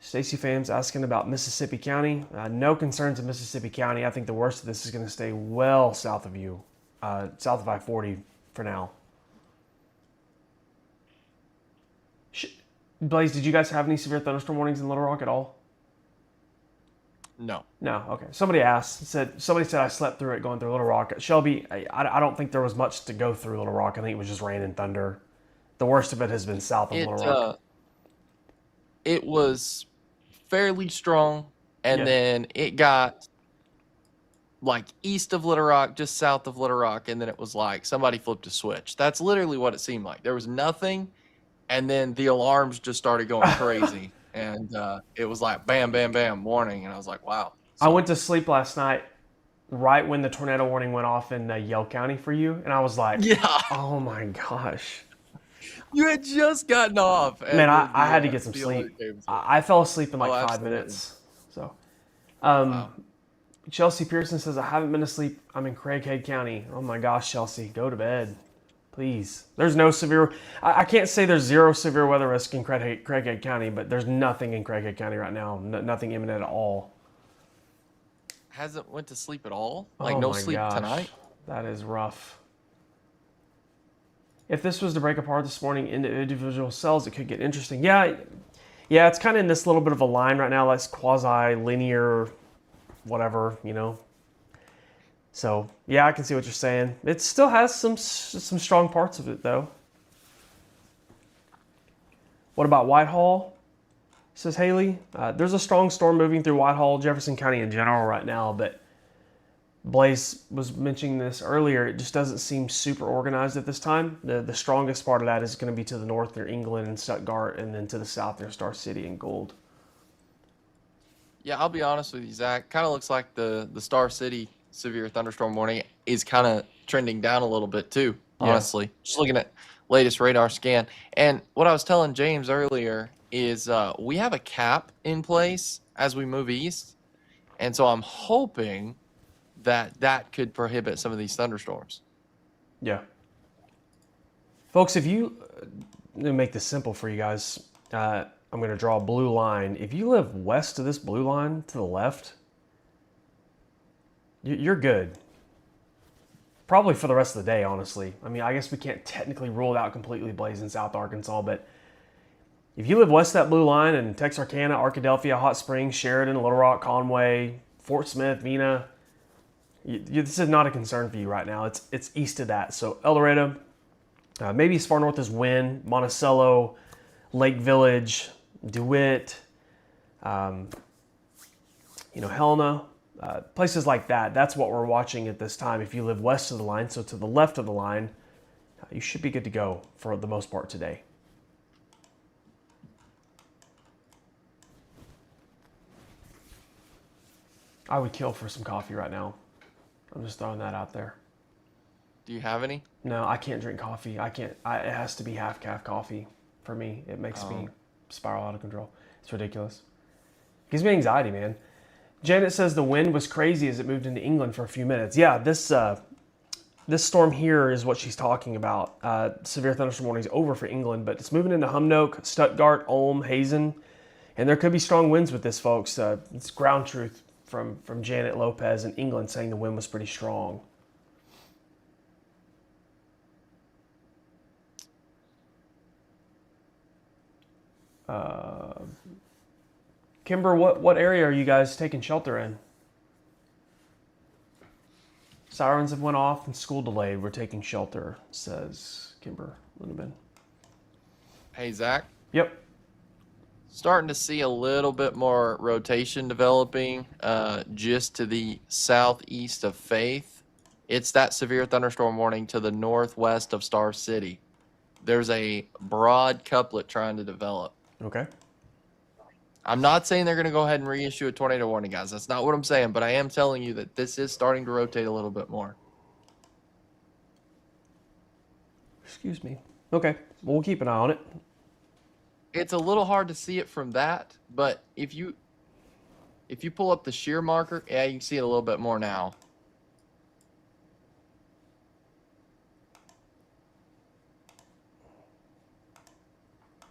[SPEAKER 3] Stacy Fam's asking about Mississippi County. No concerns in Mississippi County. I think the worst of this is going to stay well south of you, south of I-40 for now. Blaze, did you guys have any severe thunderstorm warnings in Little Rock at all?
[SPEAKER 2] No.
[SPEAKER 3] No, okay. Somebody said I slept through it going through Little Rock. Shelby, I don't think there was much to go through Little Rock. I think it was just rain and thunder. The worst of it has been south of Little Rock.
[SPEAKER 2] It was fairly strong, and then it got like east of Little Rock, just south of Little Rock, and then it was like somebody flipped a switch. That's literally what it seemed like. There was nothing, and then the alarms just started going crazy. And it was like, bam, bam, bam, warning. And I was like, wow. So,
[SPEAKER 3] I went to sleep last night right when the tornado warning went off in Yell County for you. And I was like, oh my gosh.
[SPEAKER 2] You had just gotten off.
[SPEAKER 3] Man, I had to get some sleep. I fell asleep in like 5 minutes. So,
[SPEAKER 2] wow.
[SPEAKER 3] Chelsea Pearson says, I haven't been asleep. I'm in Craighead County. Oh my gosh, Chelsea, go to bed. Please. There's no severe... I can't say there's zero severe weather risk in Craighead County, but there's nothing in Craighead County right now. Nothing imminent at all.
[SPEAKER 2] Hasn't went to sleep at all? Like no sleep tonight?
[SPEAKER 3] That is rough. If this was to break apart this morning into individual cells, it could get interesting. Yeah, it's kind of in this little bit of a line right now. That's quasi-linear whatever, So, yeah, I can see what you're saying. It still has some strong parts of it, though. What about Whitehall? Says Haley. There's a strong storm moving through Whitehall, Jefferson County in general right now, but Blaze was mentioning this earlier. It just doesn't seem super organized at this time. The strongest part of that is going to be to the north near England and Stuttgart, and then to the south near Star City and Gold.
[SPEAKER 2] Yeah, I'll be honest with you, Zach. Kind of looks like the Star City severe thunderstorm warning is kind of trending down a little bit too, honestly. Yeah. Just looking at latest radar scan. And what I was telling James earlier is we have a cap in place as we move east. And so I'm hoping that could prohibit some of these thunderstorms.
[SPEAKER 3] Yeah. Folks, if you, to make this simple for you guys, I'm going to draw a blue line. If you live west of this blue line to the left, you're good. Probably for the rest of the day, honestly. I mean, I guess we can't technically rule it out completely, Blaze in South Arkansas, but if you live west of that blue line in Texarkana, Arkadelphia, Hot Springs, Sheridan, Little Rock, Conway, Fort Smith, Mena, this is not a concern for you right now. It's east of that. So El Dorado, maybe as far north as Wynn, Monticello, Lake Village, DeWitt, Helena, places like that. That's what we're watching at this time. If you live west of the line, so to the left of the line, you should be good to go for the most part today. I would kill for some coffee right now. I'm just throwing that out there.
[SPEAKER 2] Do you have any?
[SPEAKER 3] No, I can't drink coffee. It has to be half-calf coffee for me. It makes me spiral out of control. It's ridiculous. It gives me anxiety, man. Janet says the wind was crazy as it moved into England for a few minutes. Yeah, this storm here is what she's talking about. Severe thunderstorm warning is over for England, but it's moving into Humnoke, Stuttgart, Ulm, Hazen, and there could be strong winds with this, folks. It's ground truth from Janet Lopez in England saying the wind was pretty strong. Kimber, what area are you guys taking shelter in? Sirens have went off and school delayed. We're taking shelter, says Kimber Lindeman.
[SPEAKER 2] Hey, Zach.
[SPEAKER 3] Yep.
[SPEAKER 2] Starting to see a little bit more rotation developing just to the southeast of Faith. It's that severe thunderstorm warning to the northwest of Star City. There's a broad couplet trying to develop.
[SPEAKER 3] Okay.
[SPEAKER 2] I'm not saying they're going to go ahead and reissue a tornado warning, guys. That's not what I'm saying, but I am telling you that this is starting to rotate a little bit more.
[SPEAKER 3] Excuse me. Okay. Well, we'll keep an eye on it.
[SPEAKER 2] It's a little hard to see it from that, but if you pull up the shear marker, yeah, you can see it a little bit more now.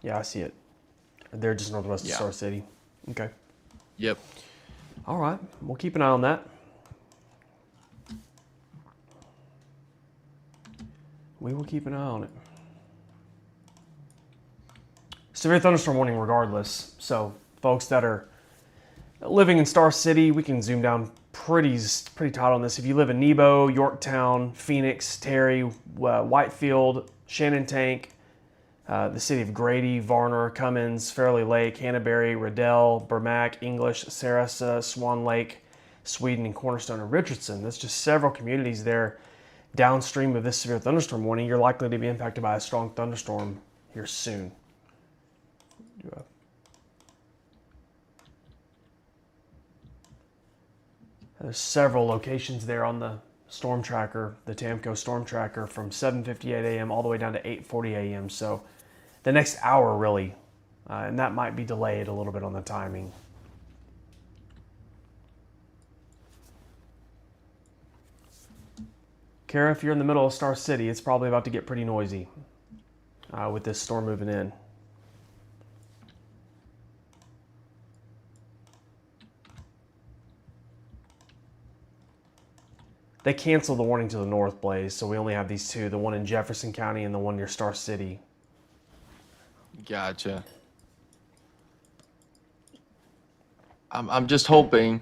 [SPEAKER 3] Yeah, I see it. They're just northwest of Star City. Okay.
[SPEAKER 2] Yep.
[SPEAKER 3] All right. We'll keep an eye on that. We will keep an eye on it. Severe thunderstorm warning regardless. So folks that are living in Star City, we can zoom down pretty tight on this. If you live in Nebo, Yorktown, Phoenix, Terry, Whitefield, Shannon Tank, the city of Grady, Varner, Cummins, Fairleigh Lake, Hannaberry, Riddell, Bermack, English, Sarasa, Swan Lake, Sweden, and Cornerstone and Richardson. That's just several communities there downstream of this severe thunderstorm warning. You're likely to be impacted by a strong thunderstorm here soon. There's several locations there on the storm tracker, the Tamco storm tracker, from 7:58 a.m. all the way down to 8:40 a.m. So the next hour really, and that might be delayed a little bit on the timing. Kara, if you're in the middle of Star City, it's probably about to get pretty noisy with this storm moving in. They canceled the warning to the north, Blaze, so we only have these two, the one in Jefferson County and the one near Star City.
[SPEAKER 2] Gotcha. I'm just hoping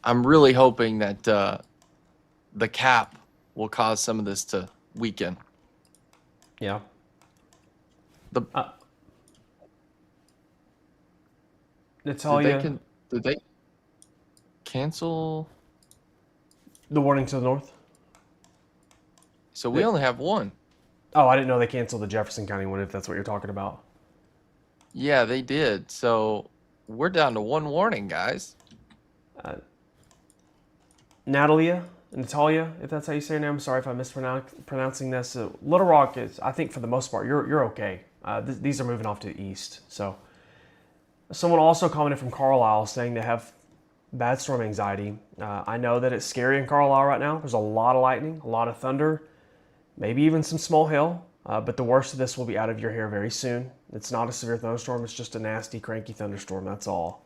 [SPEAKER 2] I'm really hoping that the cap will cause some of this to weaken.
[SPEAKER 3] Yeah.
[SPEAKER 2] The
[SPEAKER 3] Natalia,
[SPEAKER 2] did they cancel?
[SPEAKER 3] the warning to the north.
[SPEAKER 2] So we only have one.
[SPEAKER 3] Oh, I didn't know they canceled the Jefferson County one, if that's what you're talking about.
[SPEAKER 2] Yeah, they did. So we're down to one warning, guys.
[SPEAKER 3] Natalia, if that's how you say your name. I'm sorry if I'm mispronouncing this. Little Rock is, I think, for the most part, you're okay. These are moving off to the east. So, someone also commented from Carlisle saying they have bad storm anxiety. I know that it's scary in Carlisle right now. There's a lot of lightning, a lot of thunder, maybe even some small hail. But the worst of this will be out of your hair very soon. It's not a severe thunderstorm. It's just a nasty, cranky thunderstorm. That's all.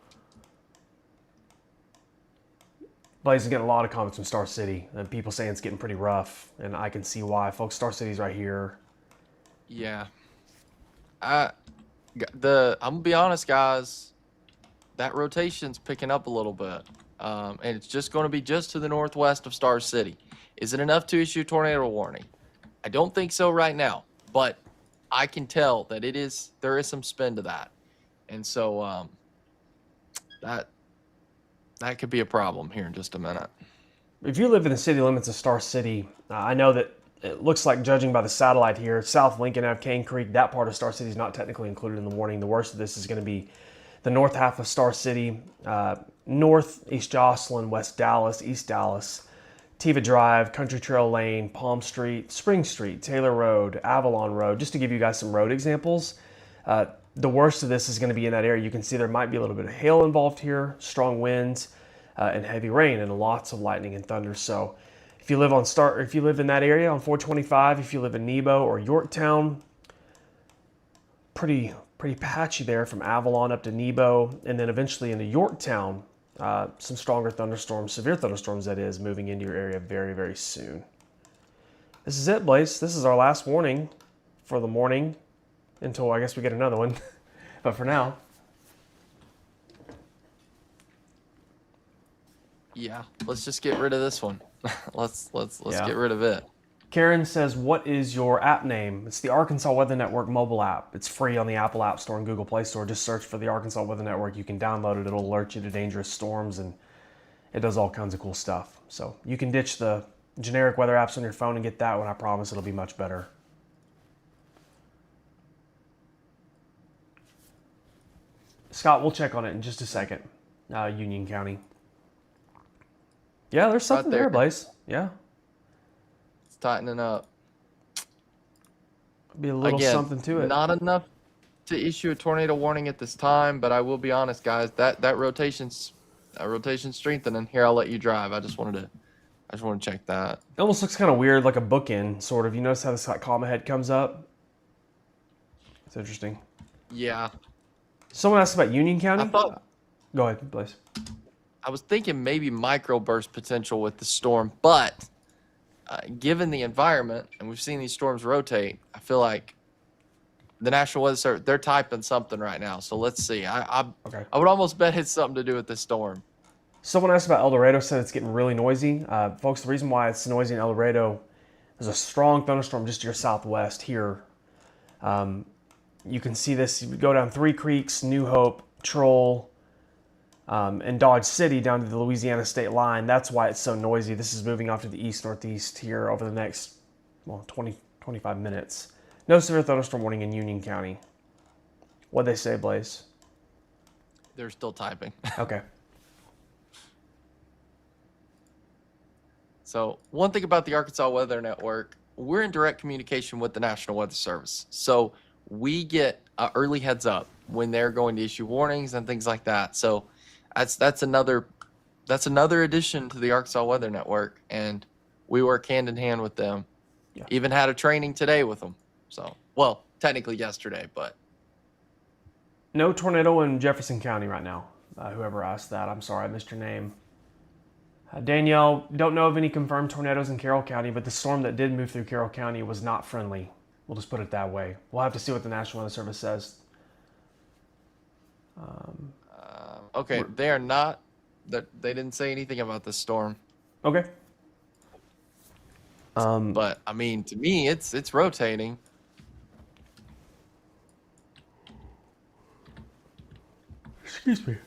[SPEAKER 3] Blaze is getting a lot of comments from Star City, and people saying it's getting pretty rough, and I can see why. Folks, Star City's right here.
[SPEAKER 2] Yeah. I'm gonna be honest, guys. That rotation's picking up a little bit, and it's just going to be just to the northwest of Star City. Is it enough to issue a tornado warning? I don't think so right now, but I can tell that there is some spin to that, and so that could be a problem here in just a minute.
[SPEAKER 3] If you live in the city limits of Star City, I know that it looks like, judging by the satellite here, South Lincoln Ave, Cane Creek, that part of Star City is not technically included in the warning. The worst of this is going to be the north half of Star City, north, East Jocelyn, West Dallas, East Dallas, Tiva Drive, Country Trail Lane, Palm Street, Spring Street, Taylor Road, Avalon Road, just to give you guys some road examples. The worst of this is going to be in that area. You can see there might be a little bit of hail involved here, strong winds, and heavy rain, and lots of lightning and thunder. So if you live in that area on 425, if you live in Nebo or Yorktown, pretty patchy there from Avalon up to Nebo, and then eventually into Yorktown. Some stronger thunderstorms, severe thunderstorms that is, moving into your area very, very soon. This is it, Blaze. This is our last warning for the morning until I guess we get another one. But for now.
[SPEAKER 2] Yeah, let's just get rid of this one. let's get rid of it.
[SPEAKER 3] Karen says, what is your app name? It's the Arkansas Weather Network mobile app. It's free on the Apple App Store and Google Play Store. Just search for the Arkansas Weather Network. You can download it. It'll alert you to dangerous storms, and it does all kinds of cool stuff. So you can ditch the generic weather apps on your phone and get that one. I promise it'll be much better. Scott, we'll check on it in just a second. Union County. Yeah, there's something there, Blaze. Yeah.
[SPEAKER 2] It's tightening up.
[SPEAKER 3] Be a little something to it.
[SPEAKER 2] Not enough to issue a tornado warning at this time, but I will be honest, guys, that rotation's strengthening. Here, I'll let you drive. I just want to check that.
[SPEAKER 3] It almost looks kind of weird, like a bookend, sort of. You notice how this comma head comes up? It's interesting.
[SPEAKER 2] Yeah.
[SPEAKER 3] Someone asked about Union County? Go ahead, please.
[SPEAKER 2] I was thinking maybe microburst potential with the storm, but given the environment, and we've seen these storms rotate, I feel like the National Weather Service, they're typing something right now. So let's see. I would almost bet it's something to do with this storm.
[SPEAKER 3] Someone asked about El Dorado, said it's getting really noisy. Folks, the reason why it's noisy in El Dorado, there's a strong thunderstorm just to your southwest here. You can see this. You go down Three Creeks, New Hope, Troll, and Dodge City down to the Louisiana state line. That's why it's so noisy. This is moving off to the east-northeast here over the next 20-25 minutes. No severe thunderstorm warning in Union County. What'd they say, Blaze?
[SPEAKER 2] They're still typing.
[SPEAKER 3] Okay.
[SPEAKER 2] So one thing about the Arkansas Weather Network, we're in direct communication with the National Weather Service. So we get an early heads up when they're going to issue warnings and things like that. So that's another addition to the Arkansas Weather Network, and we work hand in hand with them. Yeah. Even had a training today with them. So, well, technically yesterday, but
[SPEAKER 3] no tornado in Jefferson County right now. Whoever asked that, I'm sorry, I missed your name. Danielle, don't know of any confirmed tornadoes in Carroll County, but the storm that did move through Carroll County was not friendly. We'll just put it that way. We'll have to see what the National Weather Service says.
[SPEAKER 2] Okay, they are not They didn't say anything about this storm.
[SPEAKER 3] Okay.
[SPEAKER 2] But I mean, to me, it's rotating.
[SPEAKER 3] Excuse me.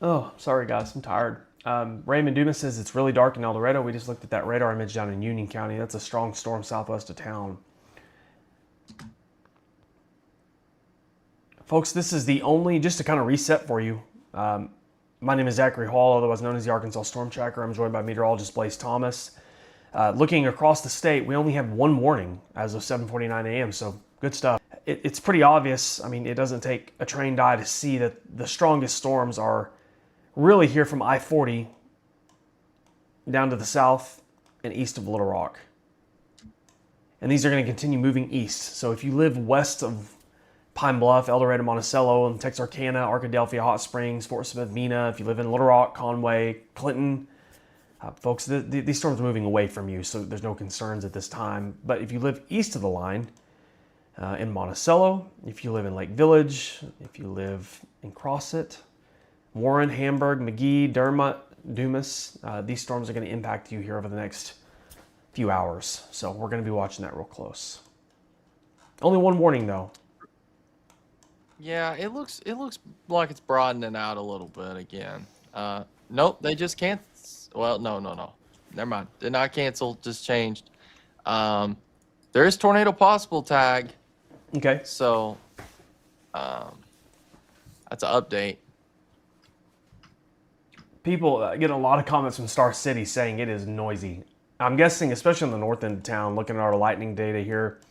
[SPEAKER 3] Oh, sorry guys, I'm tired. Raymond Dumas says it's really dark in El Dorado. We just looked at that radar image down in Union County. That's a strong storm southwest of town. Folks, this is the only, just to kind of reset for you. My name is Zachary Hall, otherwise known as the Arkansas Storm Tracker. I'm joined by meteorologist Blaze Thomas. Looking across the state, we only have one warning as of 7:49 a.m., so good stuff. It's pretty obvious. I mean, it doesn't take a trained eye to see that the strongest storms are really here from I-40 down to the south and east of Little Rock. And these are going to continue moving east. So if you live west of Pine Bluff, El Dorado, Monticello, and Texarkana, Arkadelphia, Hot Springs, Fort Smith, Mena, if you live in Little Rock, Conway, Clinton, folks, these storms are moving away from you, so there's no concerns at this time. But if you live east of the line, in Monticello, if you live in Lake Village, if you live in Crosset, Warren, Hamburg, McGee, Dermott, Dumas, these storms are going to impact you here over the next few hours. So we're going to be watching that real close. Only one warning though.
[SPEAKER 2] Yeah, it looks like it's broadening out a little bit again. Nope, they just can't. Well, no. Never mind. Did not cancel, just changed. There is tornado possible tag.
[SPEAKER 3] Okay.
[SPEAKER 2] So, that's an update.
[SPEAKER 3] People get a lot of comments from Star City saying it is noisy. I'm guessing, especially in the north end of town, looking at our lightning data here,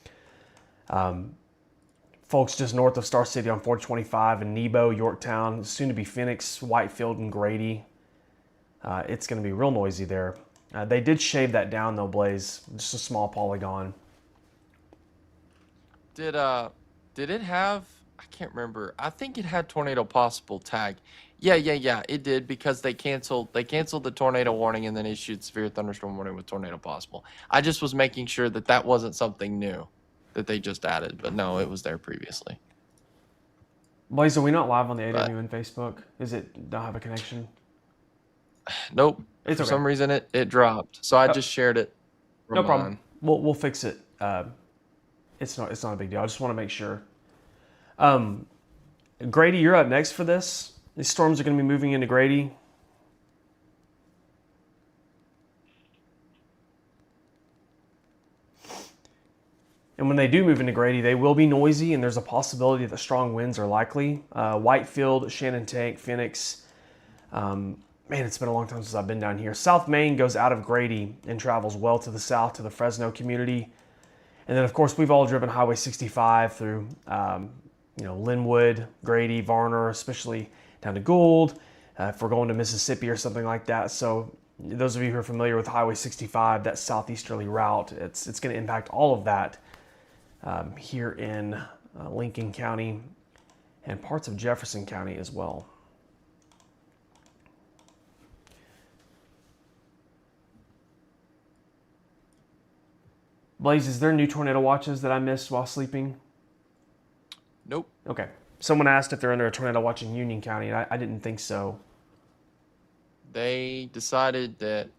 [SPEAKER 3] folks just north of Star City on 425 and Nebo, Yorktown, soon to be Phoenix, Whitefield, and Grady. It's going to be real noisy there. They did shave that down though, Blaze. Just a small polygon.
[SPEAKER 2] Did it have? I can't remember. I think it had tornado possible tag. Yeah. It did because they canceled the tornado warning and then issued severe thunderstorm warning with tornado possible. I just was making sure that wasn't something new that they just added, but no, it was there previously.
[SPEAKER 3] Blaze, are we not live on the AWN Facebook? Is it not have a connection?
[SPEAKER 2] Nope.
[SPEAKER 3] It's
[SPEAKER 2] For
[SPEAKER 3] okay.
[SPEAKER 2] some reason it dropped, so I just shared it.
[SPEAKER 3] No problem. We'll fix it. It's not a big deal. I just want to make sure. Grady, you're up next for this. These storms are going to be moving into Grady. And when they do move into Grady, they will be noisy, and there's a possibility that strong winds are likely. Whitefield, Shannon Tank, Phoenix. Man, it's been a long time since I've been down here. South Main goes out of Grady and travels well to the south to the Fresno community. And then, of course, we've all driven Highway 65 through, Linwood, Grady, Varner, especially down to Gould, if we're going to Mississippi or something like that. So those of you who are familiar with Highway 65, that southeasterly route, it's going to impact all of that here in Lincoln County and parts of Jefferson County as well. Blaze, is there new tornado watches that I missed while sleeping?
[SPEAKER 2] Nope.
[SPEAKER 3] Okay. Someone asked if they're under a tornado watch in Union County, and I didn't think so.
[SPEAKER 2] They decided that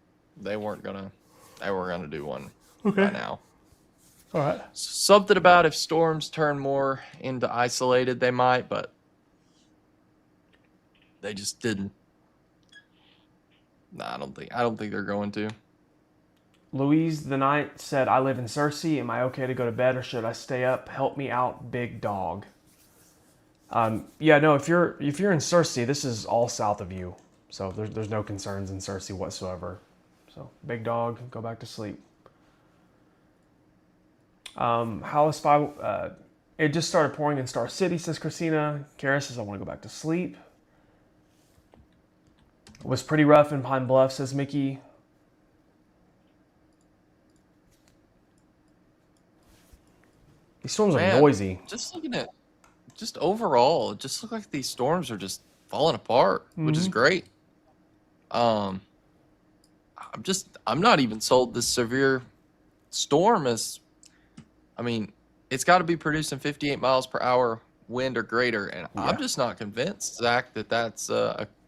[SPEAKER 2] they weren't gonna do one right now.
[SPEAKER 3] All right.
[SPEAKER 2] Something about if storms turn more into isolated, they might, but they just didn't. Nah, I don't think they're going to.
[SPEAKER 3] Louise the Night said, I live in Searcy. Am I okay to go to bed or should I stay up? Help me out, big dog. Yeah, no, if you're in Searcy, this is all south of you. So there's no concerns in Searcy whatsoever. So big dog, go back to sleep. It just started pouring in Star City, says Christina. Kara says, I want to go back to sleep. It was pretty rough in Pine Bluff, says Mickey. These storms are noisy.
[SPEAKER 2] Just looking at, just overall, it just looks like these storms are just falling apart, which is great. I'm not even sold this severe storm as, I mean, it's got to be producing 58 miles per hour wind or greater, and I'm just not convinced, Zach, that that's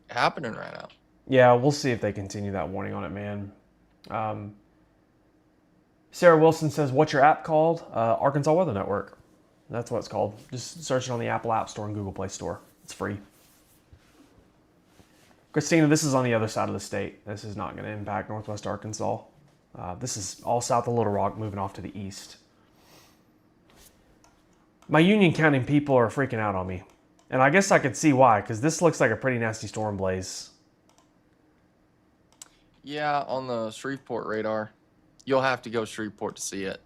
[SPEAKER 2] happening right now.
[SPEAKER 3] Yeah, we'll see if they continue that warning on it, man. Sarah Wilson says, "What's your app called?" Arkansas Weather Network. That's what it's called. Just search it on the Apple App Store and Google Play Store. It's free. Christina, this is on the other side of the state. This is not going to impact Northwest Arkansas. This is all south of Little Rock, moving off to the east. My Union County people are freaking out on me. And I guess I could see why, because this looks like a pretty nasty storm, Blaze.
[SPEAKER 2] Yeah, on the Shreveport radar. You'll have to go Shreveport to see it.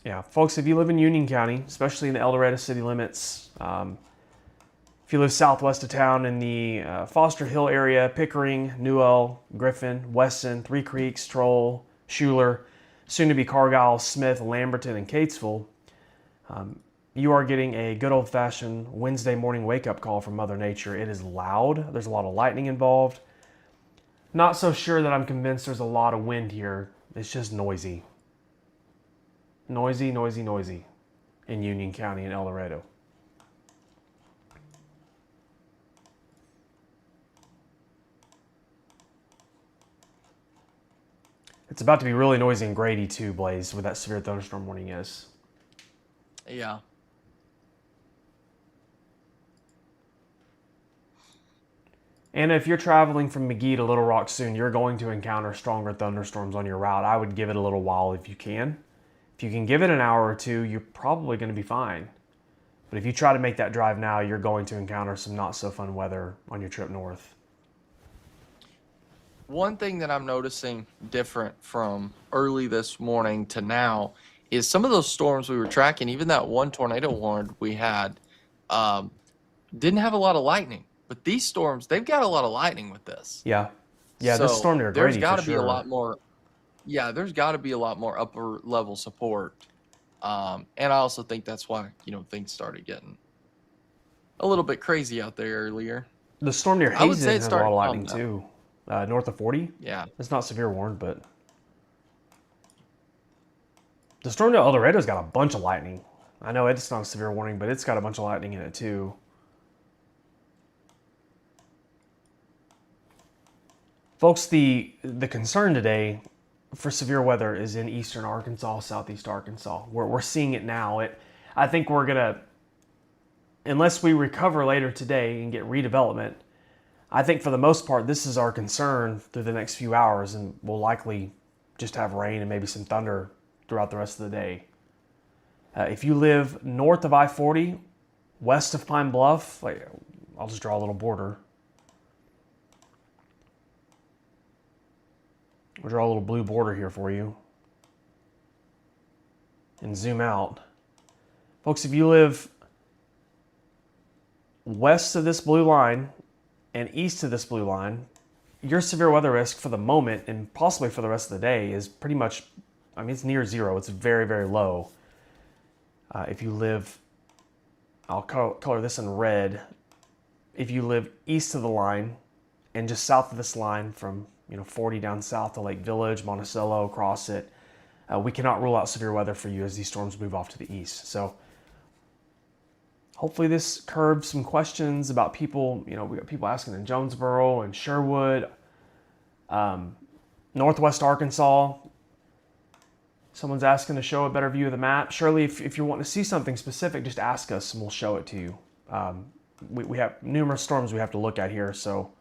[SPEAKER 3] Yeah, folks, if you live in Union County, especially in the El Dorado city limits, if you live southwest of town in the Foster Hill area, Pickering, Newell, Griffin, Weston, Three Creeks, Troll, Schuler, soon to be Cargyle, Smith, Lamberton, and Catesville, you are getting a good old-fashioned Wednesday morning wake-up call from Mother Nature. It is loud. There's a lot of lightning involved. Not so sure that I'm convinced there's a lot of wind here. It's just noisy. Noisy, noisy, noisy in Union County and El Dorado. It's about to be really noisy and Grady too, Blaze, where that severe thunderstorm warning is.
[SPEAKER 2] Yeah.
[SPEAKER 3] And if you're traveling from McGee to Little Rock soon, you're going to encounter stronger thunderstorms on your route. I would give it a little while if you can. If you can give it an hour or two, you're probably going to be fine. But if you try to make that drive now, you're going to encounter some not so fun weather on your trip north.
[SPEAKER 2] One thing that I'm noticing different from early this morning to now is some of those storms we were tracking, even that one tornado warning we had, didn't have a lot of lightning. But these storms, they've got a lot of lightning with this.
[SPEAKER 3] Yeah. Yeah,
[SPEAKER 2] So
[SPEAKER 3] this storm near
[SPEAKER 2] there's
[SPEAKER 3] Grady
[SPEAKER 2] got
[SPEAKER 3] for
[SPEAKER 2] to be
[SPEAKER 3] sure.
[SPEAKER 2] a lot more. Yeah, there's got to be a lot more upper level support. And I also think that's why, things started getting a little bit crazy out there earlier.
[SPEAKER 3] The storm near
[SPEAKER 2] I would
[SPEAKER 3] Hazen
[SPEAKER 2] say it
[SPEAKER 3] has a lot
[SPEAKER 2] started
[SPEAKER 3] of lightning
[SPEAKER 2] calming
[SPEAKER 3] too. North of 40.
[SPEAKER 2] Yeah.
[SPEAKER 3] It's not severe warned, but the storm to El Dorado's got a bunch of lightning. I know it's not a severe warning, but it's got a bunch of lightning in it too. Folks, the concern today for severe weather is in eastern Arkansas, southeast Arkansas. We're seeing it now. I think we're gonna, unless we recover later today and get redevelopment, I think for the most part this is our concern through the next few hours, and we'll likely just have rain and maybe some thunder throughout the rest of the day. If you live north of I-40, west of Pine Bluff, I'll just draw a little border. We'll draw a little blue border here for you and zoom out. Folks, if you live west of this blue line and east of this blue line, your severe weather risk for the moment and possibly for the rest of the day is pretty much, it's near zero. It's very, very low. If you live, I'll color this in red. If you live east of the line and just south of this line from 40 down south to Lake Village, Monticello, across it, we cannot rule out severe weather for you as these storms move off to the east. So hopefully this curbs some questions about people. We got people asking in Jonesboro and Sherwood, Northwest Arkansas. Someone's asking to show a better view of the map. Surely, if you're wanting to see something specific, just ask us and we'll show it to you. We have numerous storms we have to look at here, so.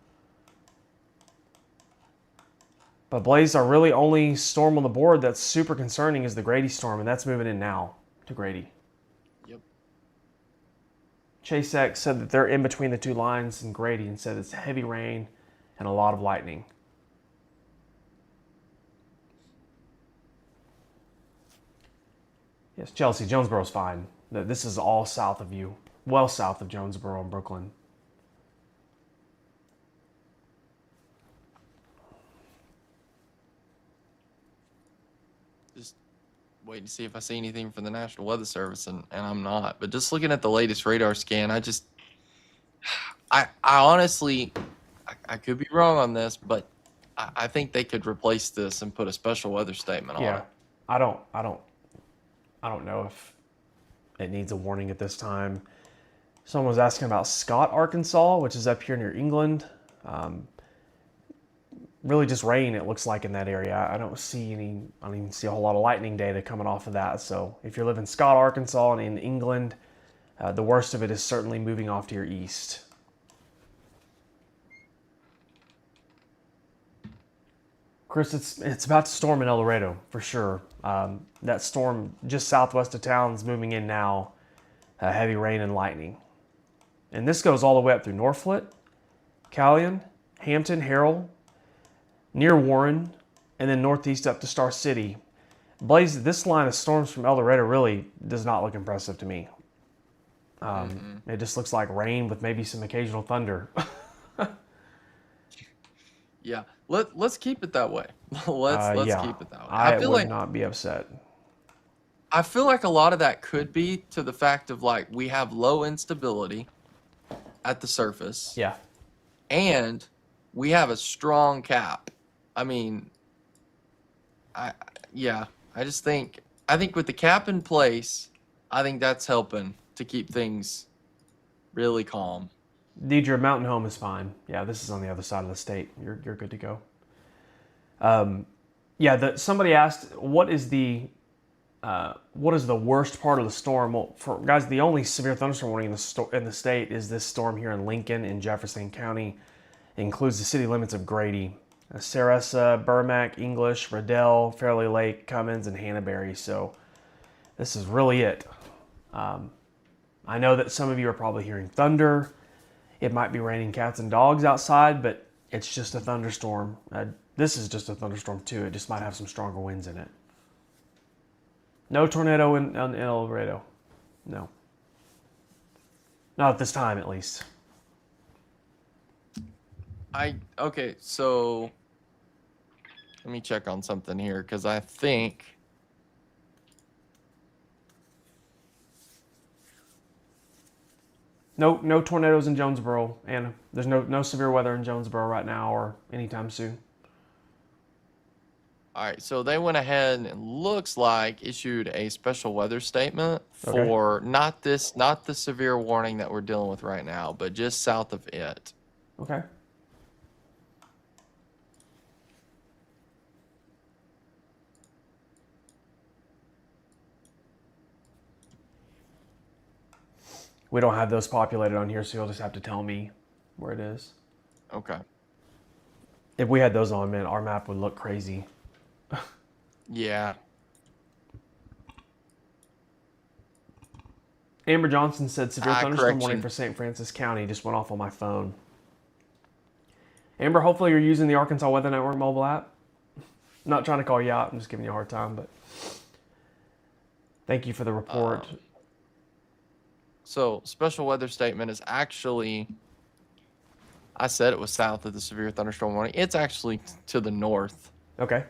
[SPEAKER 3] But Blaze, our really only storm on the board that's super concerning is the Grady storm, and that's moving in now to Grady.
[SPEAKER 2] Yep.
[SPEAKER 3] Chase X said that they're in between the two lines in Grady and said it's heavy rain and a lot of lightning. Yes, Chelsea, Jonesboro's fine. This is all south of you, well south of Jonesboro and Brooklyn.
[SPEAKER 2] Just waiting to see if I see anything from the National Weather Service, and I'm not. But just looking at the latest radar scan, I honestly, I could be wrong on this, but I think they could replace this and put a special weather statement on it.
[SPEAKER 3] I don't know if it needs a warning at this time. Someone was asking about Scott, Arkansas, which is up here near England. Really just rain, it looks like, in that area. I don't even see a whole lot of lightning data coming off of that. So if you live in Scott, Arkansas and in England, the worst of it is certainly moving off to your east. Chris, it's about to storm in El Dorado for sure. That storm just southwest of town is moving in now. Heavy rain and lightning. And this goes all the way up through Norphlet, Calhoun, Hampton, Harrell, near Warren, and then northeast up to Star City. Blaze, this line of storms from El Dorado really does not look impressive to me. It just looks like rain with maybe some occasional thunder.
[SPEAKER 2] Yeah, let's keep it that way. Let's
[SPEAKER 3] yeah,
[SPEAKER 2] keep it that way.
[SPEAKER 3] I
[SPEAKER 2] feel
[SPEAKER 3] would
[SPEAKER 2] like
[SPEAKER 3] not be upset.
[SPEAKER 2] I feel like a lot of that could be to the fact of like we have low instability at the surface.
[SPEAKER 3] Yeah.
[SPEAKER 2] And we have a strong cap. I mean, I think with the cap in place, I think that's helping to keep things really calm.
[SPEAKER 3] Deidre, Mountain Home is fine. Yeah, this is on the other side of the state. You're good to go. Somebody asked, what is the worst part of the storm? Well, for guys, the only severe thunderstorm warning in the state is this storm here in Lincoln in Jefferson County. It includes the city limits of Grady, Sarasa, Burmack, English, Riddell, Fairleigh Lake, Cummins, and Hannaberry. So this is really it. I know that some of you are probably hearing thunder. It might be raining cats and dogs outside, but it's just a thunderstorm. This is just a thunderstorm too. It just might have some stronger winds in it. No tornado in El Dorado. No. Not at this time, at least.
[SPEAKER 2] Okay, so let me check on something here because I think
[SPEAKER 3] No tornadoes in Jonesboro, Anna. There's no severe weather in Jonesboro right now or anytime soon.
[SPEAKER 2] all right, so they went ahead and it looks like issued a special weather statement for not the severe warning that we're dealing with right now, but just south of it.
[SPEAKER 3] Okay. We don't have those populated on here, so you'll just have to tell me where it is.
[SPEAKER 2] Okay.
[SPEAKER 3] If we had those on, man, our map would look crazy.
[SPEAKER 2] Yeah.
[SPEAKER 3] Amber Johnson said severe thunderstorm
[SPEAKER 2] correction.
[SPEAKER 3] warning for St. Francis County. Just went off on my phone. Amber, hopefully you're using the Arkansas Weather Network mobile app. Not trying to call you out. I'm just giving you a hard time, but thank you for the report.
[SPEAKER 2] So special weather statement is actually, I said it was south of the severe thunderstorm warning. It's actually to the north.
[SPEAKER 3] Okay.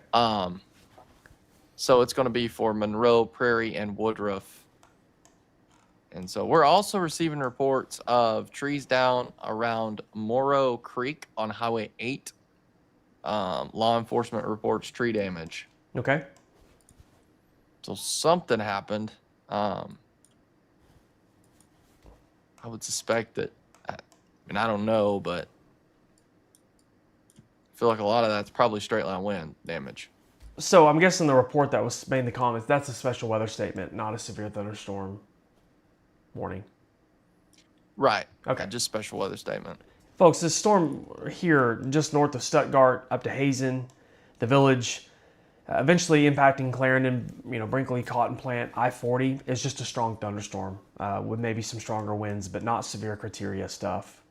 [SPEAKER 2] So it's going to be for Monroe, Prairie, and Woodruff. And so we're also receiving reports of trees down around Morrow Creek on Highway 8. Law enforcement reports tree damage.
[SPEAKER 3] Okay.
[SPEAKER 2] So something happened. I would suspect that, I don't know, but I feel like a lot of that's probably straight line wind damage.
[SPEAKER 3] So I'm guessing the report that was made in the comments, that's a special weather statement, not a severe thunderstorm warning.
[SPEAKER 2] Right.
[SPEAKER 3] Okay.
[SPEAKER 2] Just special weather statement.
[SPEAKER 3] Folks, this storm here just north of Stuttgart up to Hazen, the village, eventually impacting Clarendon, Brinkley, Cotton Plant, I-40 is just a strong thunderstorm with maybe some stronger winds, but not severe criteria stuff.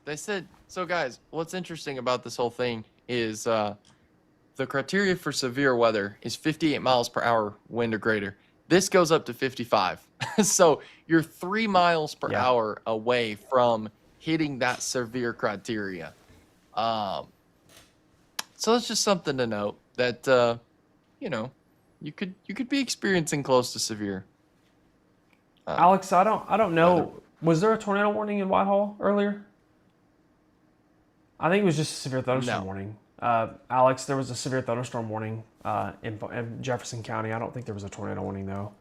[SPEAKER 2] They said, so guys, what's interesting about this whole thing is the criteria for severe weather is 58 miles per hour wind or greater. This goes up to 55. So you're 3 miles per hour away from hitting that severe criteria. So it's just something to note that, you could be experiencing close to severe.
[SPEAKER 3] Alex, I don't know. Was there a tornado warning in Whitehall earlier? I think it was just a severe thunderstorm warning. Alex, there was a severe thunderstorm warning in Jefferson County. I don't think there was a tornado warning, though.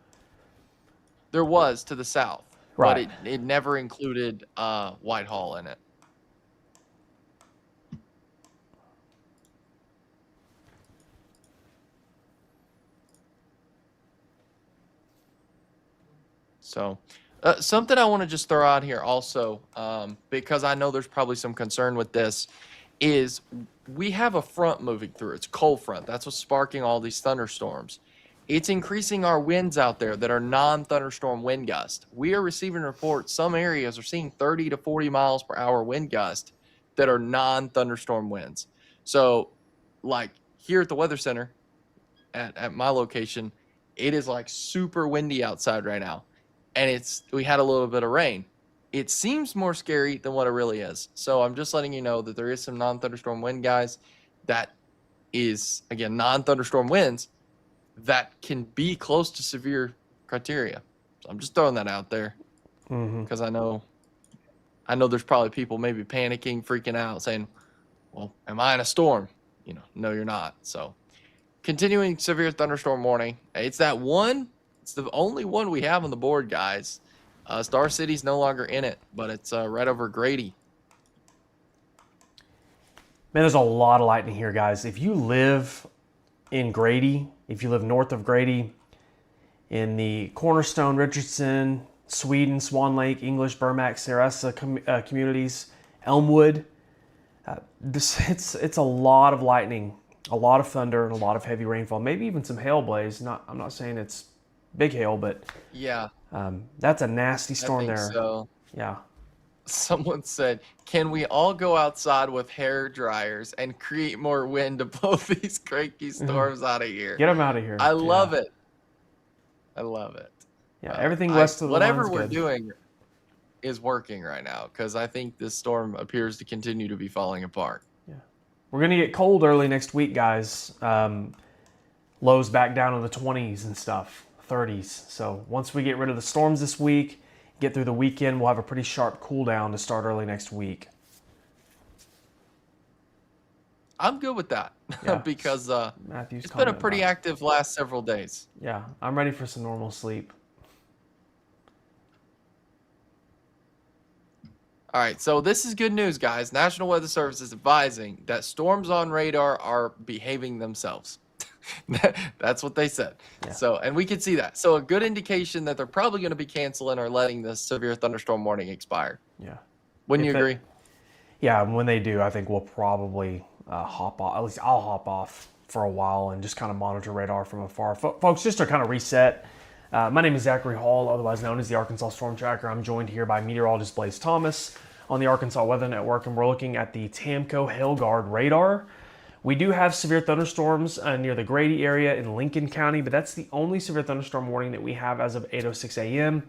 [SPEAKER 2] There was to the south. but
[SPEAKER 3] Right.
[SPEAKER 2] it never included Whitehall in it. So, something I want to just throw out here also, because I know there's probably some concern with this, is we have a front moving through. It's a cold front. That's what's sparking all these thunderstorms. It's increasing our winds out there that are non-thunderstorm wind gusts. We are receiving reports. Some areas are seeing 30 to 40 miles per hour wind gusts that are non-thunderstorm winds. So, like here at the Weather Center, at my location, it is like super windy outside right now, and we had a little bit of rain. It seems more scary than what it really is. So I'm just letting you know that there is some non-thunderstorm wind, guys. That is, again, non-thunderstorm winds that can be close to severe criteria. So I'm just throwing that out there because I know there's probably people maybe panicking, freaking out, saying, "Well, am I in a storm?" No, you're not. So. Continuing severe thunderstorm warning. It's that one. It's the only one we have on the board, guys. Star City's no longer in it, but it's right over Grady.
[SPEAKER 3] Man, there's a lot of lightning here, guys. If you live in Grady, if you live north of Grady, in the Cornerstone, Richardson, Sweden, Swan Lake, English, Burmack, Sarasa communities, Elmwood, it's a lot of lightning. A lot of thunder and a lot of heavy rainfall, maybe even some hail blaze. I'm not saying it's big hail, but
[SPEAKER 2] yeah,
[SPEAKER 3] that's a nasty storm there.
[SPEAKER 2] So.
[SPEAKER 3] Yeah.
[SPEAKER 2] Someone said, "Can we all go outside with hair dryers and create more wind to blow these cranky storms out of here?"
[SPEAKER 3] Get them out of here.
[SPEAKER 2] I love it. I love it.
[SPEAKER 3] Yeah, everything west of the
[SPEAKER 2] whatever
[SPEAKER 3] line's
[SPEAKER 2] we're
[SPEAKER 3] good.
[SPEAKER 2] doing is working right now because I think this storm appears to continue to be falling apart.
[SPEAKER 3] We're going to get cold early next week, guys. Lows back down in the 20s and stuff, 30s. So once we get rid of the storms this week, get through the weekend, we'll have a pretty sharp cool down to start early next week.
[SPEAKER 2] I'm good with that because
[SPEAKER 3] Matthew's
[SPEAKER 2] it's been a pretty active last several days.
[SPEAKER 3] Yeah, I'm ready for some normal sleep.
[SPEAKER 2] All right, so this is good news, guys. National Weather Service is advising that storms on radar are behaving themselves. That's what they said. Yeah. So, and we can see that. So a good indication that they're probably going to be canceling or letting the severe thunderstorm warning expire.
[SPEAKER 3] Yeah.
[SPEAKER 2] Wouldn't you agree?
[SPEAKER 3] Yeah, when they do, I think we'll probably hop off. At least I'll hop off for a while and just kind of monitor radar from afar. Folks, just to kind of reset, my name is Zachary Hall, otherwise known as the Arkansas Storm Tracker. I'm joined here by meteorologist Blaze Thomas on the Arkansas Weather Network, and we're looking at the TAMCO Hail Guard radar. We do have severe thunderstorms near the Grady area in Lincoln County, but that's the only severe thunderstorm warning that we have as of 8:06 a.m.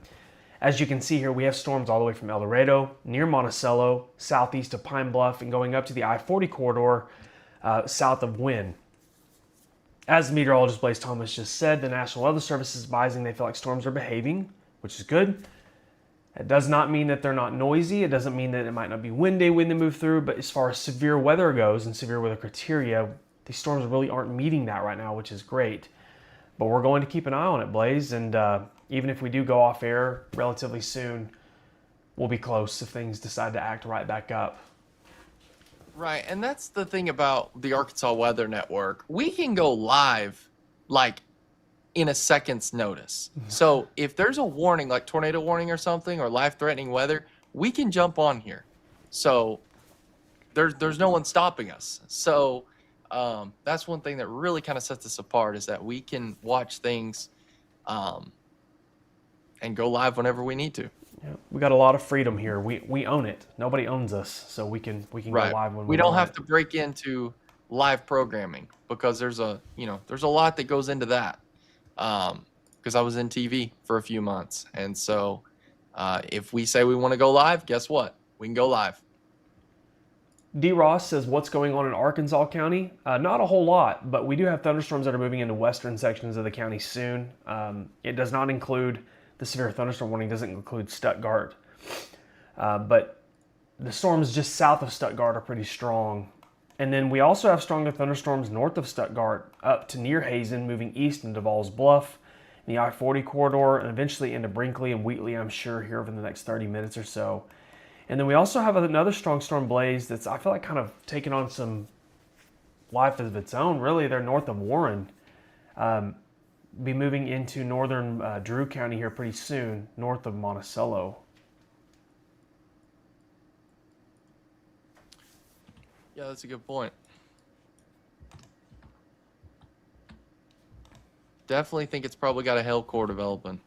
[SPEAKER 3] As you can see here, we have storms all the way from El Dorado, near Monticello, southeast of Pine Bluff, and going up to the I-40 corridor south of Wynn. As meteorologist Blaze Thomas just said, the National Weather Service is advising they feel like storms are behaving, which is good. It does not mean that they're not noisy. It doesn't mean that it might not be windy when they move through, but as far as severe weather goes and severe weather criteria, these storms really aren't meeting that right now, which is great. But we're going to keep an eye on it, Blaze, and even if we do go off air relatively soon, we'll be close if things decide to act right back up.
[SPEAKER 2] Right, and that's the thing about the Arkansas Weather Network. We can go live, like, in a second's notice. So if there's a warning, like tornado warning or something, or life-threatening weather, we can jump on here. So there's no one stopping us. So that's one thing that really kind of sets us apart, is that we can watch things and go live whenever we need to.
[SPEAKER 3] Yeah, we got a lot of freedom here. We own it. Nobody owns us, so we can go live when we
[SPEAKER 2] don't have to break into live programming, because there's a lot that goes into that. Because I was in TV for a few months, and so if we say we want to go live, guess what? We can go live.
[SPEAKER 3] D. Ross says, what's going on in Arkansas County? Not a whole lot, but we do have thunderstorms that are moving into western sections of the county soon. It does not include, the severe thunderstorm warning doesn't include Stuttgart. But the storms just south of Stuttgart are pretty strong. And then we also have stronger thunderstorms north of Stuttgart up to near Hazen, moving east into Duvall's Bluff, in the I-40 corridor, and eventually into Brinkley and Wheatley, I'm sure, here over the next 30 minutes or so. And then we also have another strong storm blaze that's, I feel like, kind of taking on some life of its own. Really, they're north of Warren. Be moving into northern Drew County here pretty soon, north of Monticello.
[SPEAKER 2] Yeah, that's a good point. Definitely think it's probably got a hail core developing.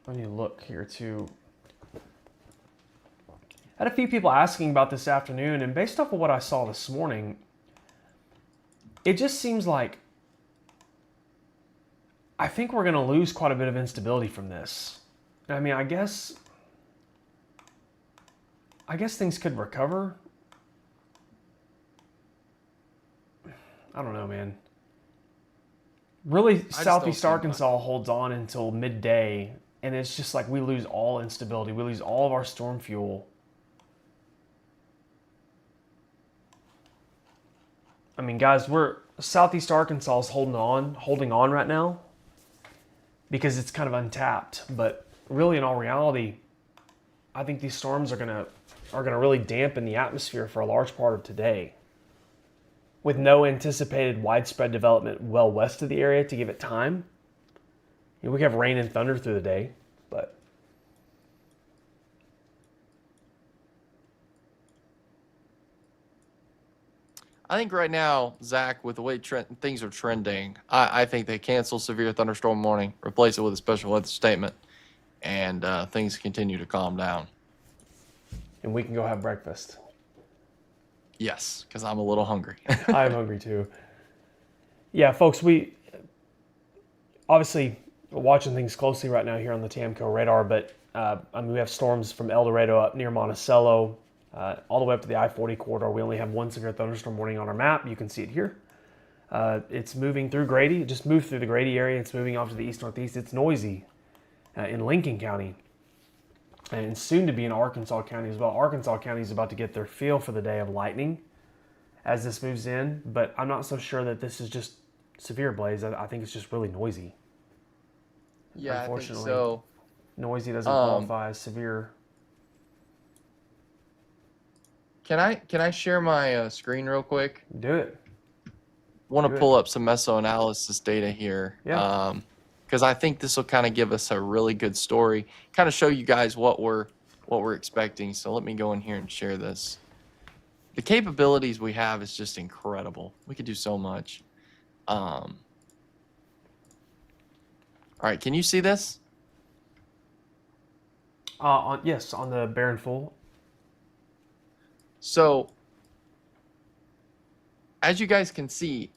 [SPEAKER 3] I need to look here too. I had a few people asking about this afternoon, and based off of what I saw this morning, it just seems like I think we're going to lose quite a bit of instability from this. I mean, I guess things could recover. I don't know, man. Really, Southeast Arkansas holds on until midday, and it's just like we lose all instability. We lose all of our storm fuel. I mean, guys, Southeast Arkansas is holding on right now because it's kind of untapped. But really, in all reality, I think these storms are gonna really dampen the atmosphere for a large part of today, with no anticipated widespread development well west of the area to give it time. You know, we have rain and thunder through the day, but
[SPEAKER 2] I think right now, Zach, with the way things are trending, I think they cancel severe thunderstorm warning, replace it with a special weather statement, and things continue to calm down.
[SPEAKER 3] and we can go have breakfast.
[SPEAKER 2] Yes, because I'm a little hungry.
[SPEAKER 3] I'm hungry too. Yeah, folks, we obviously watching things closely right now here on the TAMCO radar, but I mean, we have storms from El Dorado up near Monticello, all the way up to the I-40 corridor. We only have one severe thunderstorm warning on our map. You can see it here. It's moving through Grady. It just moved through the Grady area. It's moving off to the east-northeast. It's noisy in Lincoln County, and soon to be in Arkansas County as well. Arkansas County is about to get their feel for the day of lightning as this moves in, but I'm not so sure that this is just severe blaze. I think it's just really noisy.
[SPEAKER 2] Yeah,
[SPEAKER 3] Unfortunately,
[SPEAKER 2] I think so.
[SPEAKER 3] Noisy doesn't qualify as severe.
[SPEAKER 2] Can I share my screen real quick?
[SPEAKER 3] Do it.
[SPEAKER 2] Want to pull up some mesoanalysis data here.
[SPEAKER 3] Yeah.
[SPEAKER 2] Because I think this will kind of give us a really good story, kind of show you guys what we're expecting. So let me go in here and share this. The capabilities we have is just incredible. We could do so much. All right, can you see this?
[SPEAKER 3] Yes, on the Baron Full.
[SPEAKER 2] So, as you guys can see,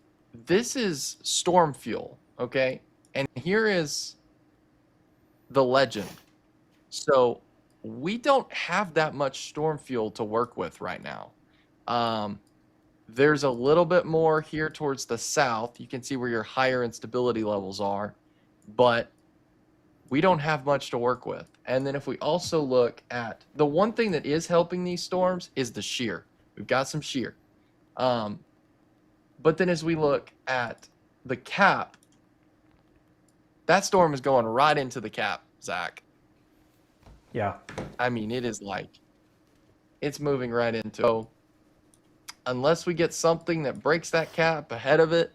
[SPEAKER 2] this is storm fuel, okay? And here is the legend. So, we don't have that much storm fuel to work with right now. There's a little bit more here towards the south. You can see where your higher instability levels are, but we don't have much to work with. And then if we also look at the one thing that is helping these storms is the shear. We've got some shear. But then as we look at the cap, that storm is going right into the cap, Zach.
[SPEAKER 3] Yeah.
[SPEAKER 2] I mean, it is like, it's moving right into. So unless we get something that breaks that cap ahead of it,